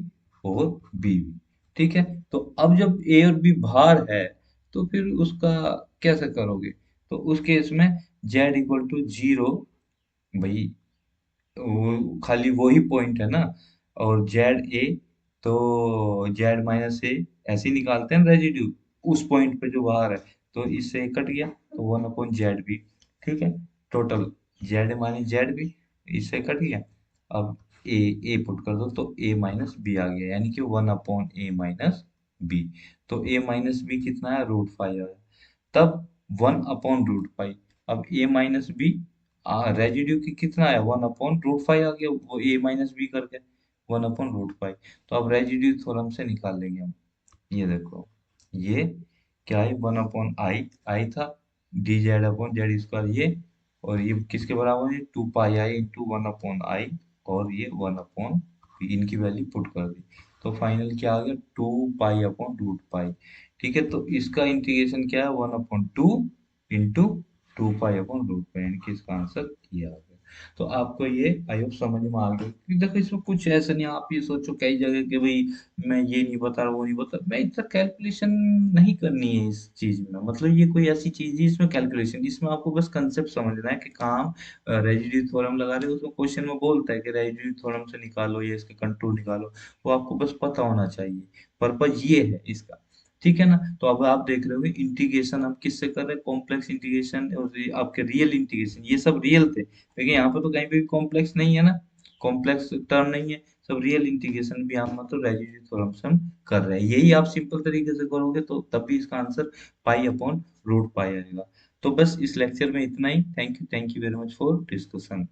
और बी भी, ठीक है। तो अब जब ए और बी बाहर है, तो फिर उसका कैसे करोगे, तो उस केस में जेड इक्वल टू जीरो, भाई वो खाली वही पॉइंट है ना, और जेड ए, तो जेड माइनस ए, ऐसे ही निकालते हैं रेजिड्यू उस पॉइंट पे जो बाहर है, तो इससे कट गया, तो वन अपॉन जेड भी, ठीक है, टोटल जेड माइनस जेड भी, इससे कट गया। अब ए, ए पुट कर दो तो ए माइनस बी आ गया, यानी कि वन अपॉन ए माइनस बी, तो ए माइनस बी कितना है, रूट फाइव है, तब वन अपॉन रूट फाइव। अब ए माइनस बी रेजिड्यू की कितना है, वन अपॉन रूट फाइव आ गया, वो ए माइनस बी करके वन अपॉन रूट फाइव, तो अब रेजिड्यू थ्योरम से निकाल लेंगे हम, ये देखो, ये क्या है, वन अपॉन आई, आई था, D Z upon Z square, ये और ये किसके बराबर है, 2 पाई आई इंटू 1/i, और ये 1/, इनकी वैल्यू पुट कर दी, तो फाइनल क्या आ गया, 2 पाई/√पाई। ठीक है, तो इसका इंटीग्रेशन क्या है, 1/2 इंटू 2 पाई/√पाई, यानी कि इसका आंसर ये आ गया। तो आपको ये आई होप समझ में आ गया कि देखो इसमें कुछ ऐसा नहीं, आप ये सोचो कई जगह के भाई मैं ये नहीं बता रहा वो नहीं बता, मैं इतना कैलकुलेशन नहीं करनी है इस चीज में, मतलब ये कोई ऐसी चीज है इसमें कैलकुलेशन, इसमें आपको बस कंसेप्ट समझना है कि काम रेजिड्यू थ्योरम लगा रहे हो, उसमें क्वेश्चन में बोलता है कि रेजिड्यू थ्योरम से निकालो या इसके कंटूर निकालो, वो आपको बस पता होना चाहिए, पर्पज ये है इसका। ठीक है ना, तो अब आप देख रहे हो इंटीग्रेशन हम किससे कर रहे हैं, कॉम्प्लेक्स इंटीग्रेशन और आपके रियल इंटीग्रेशन, ये सब रियल थे, लेकिन यहाँ पे तो कहीं पे भी कॉम्प्लेक्स नहीं है ना, कॉम्प्लेक्स टर्म नहीं है, सब रियल इंटीग्रेशन भी हम मतलब रेजिड्यू थ्योरम से हम कर रहे हैं, यही आप सिंपल तरीके से करोगे तो तब भी इसका आंसर पाई/√पाई आएगा। तो बस इस लेक्चर में इतना ही, thank you very much for discussion.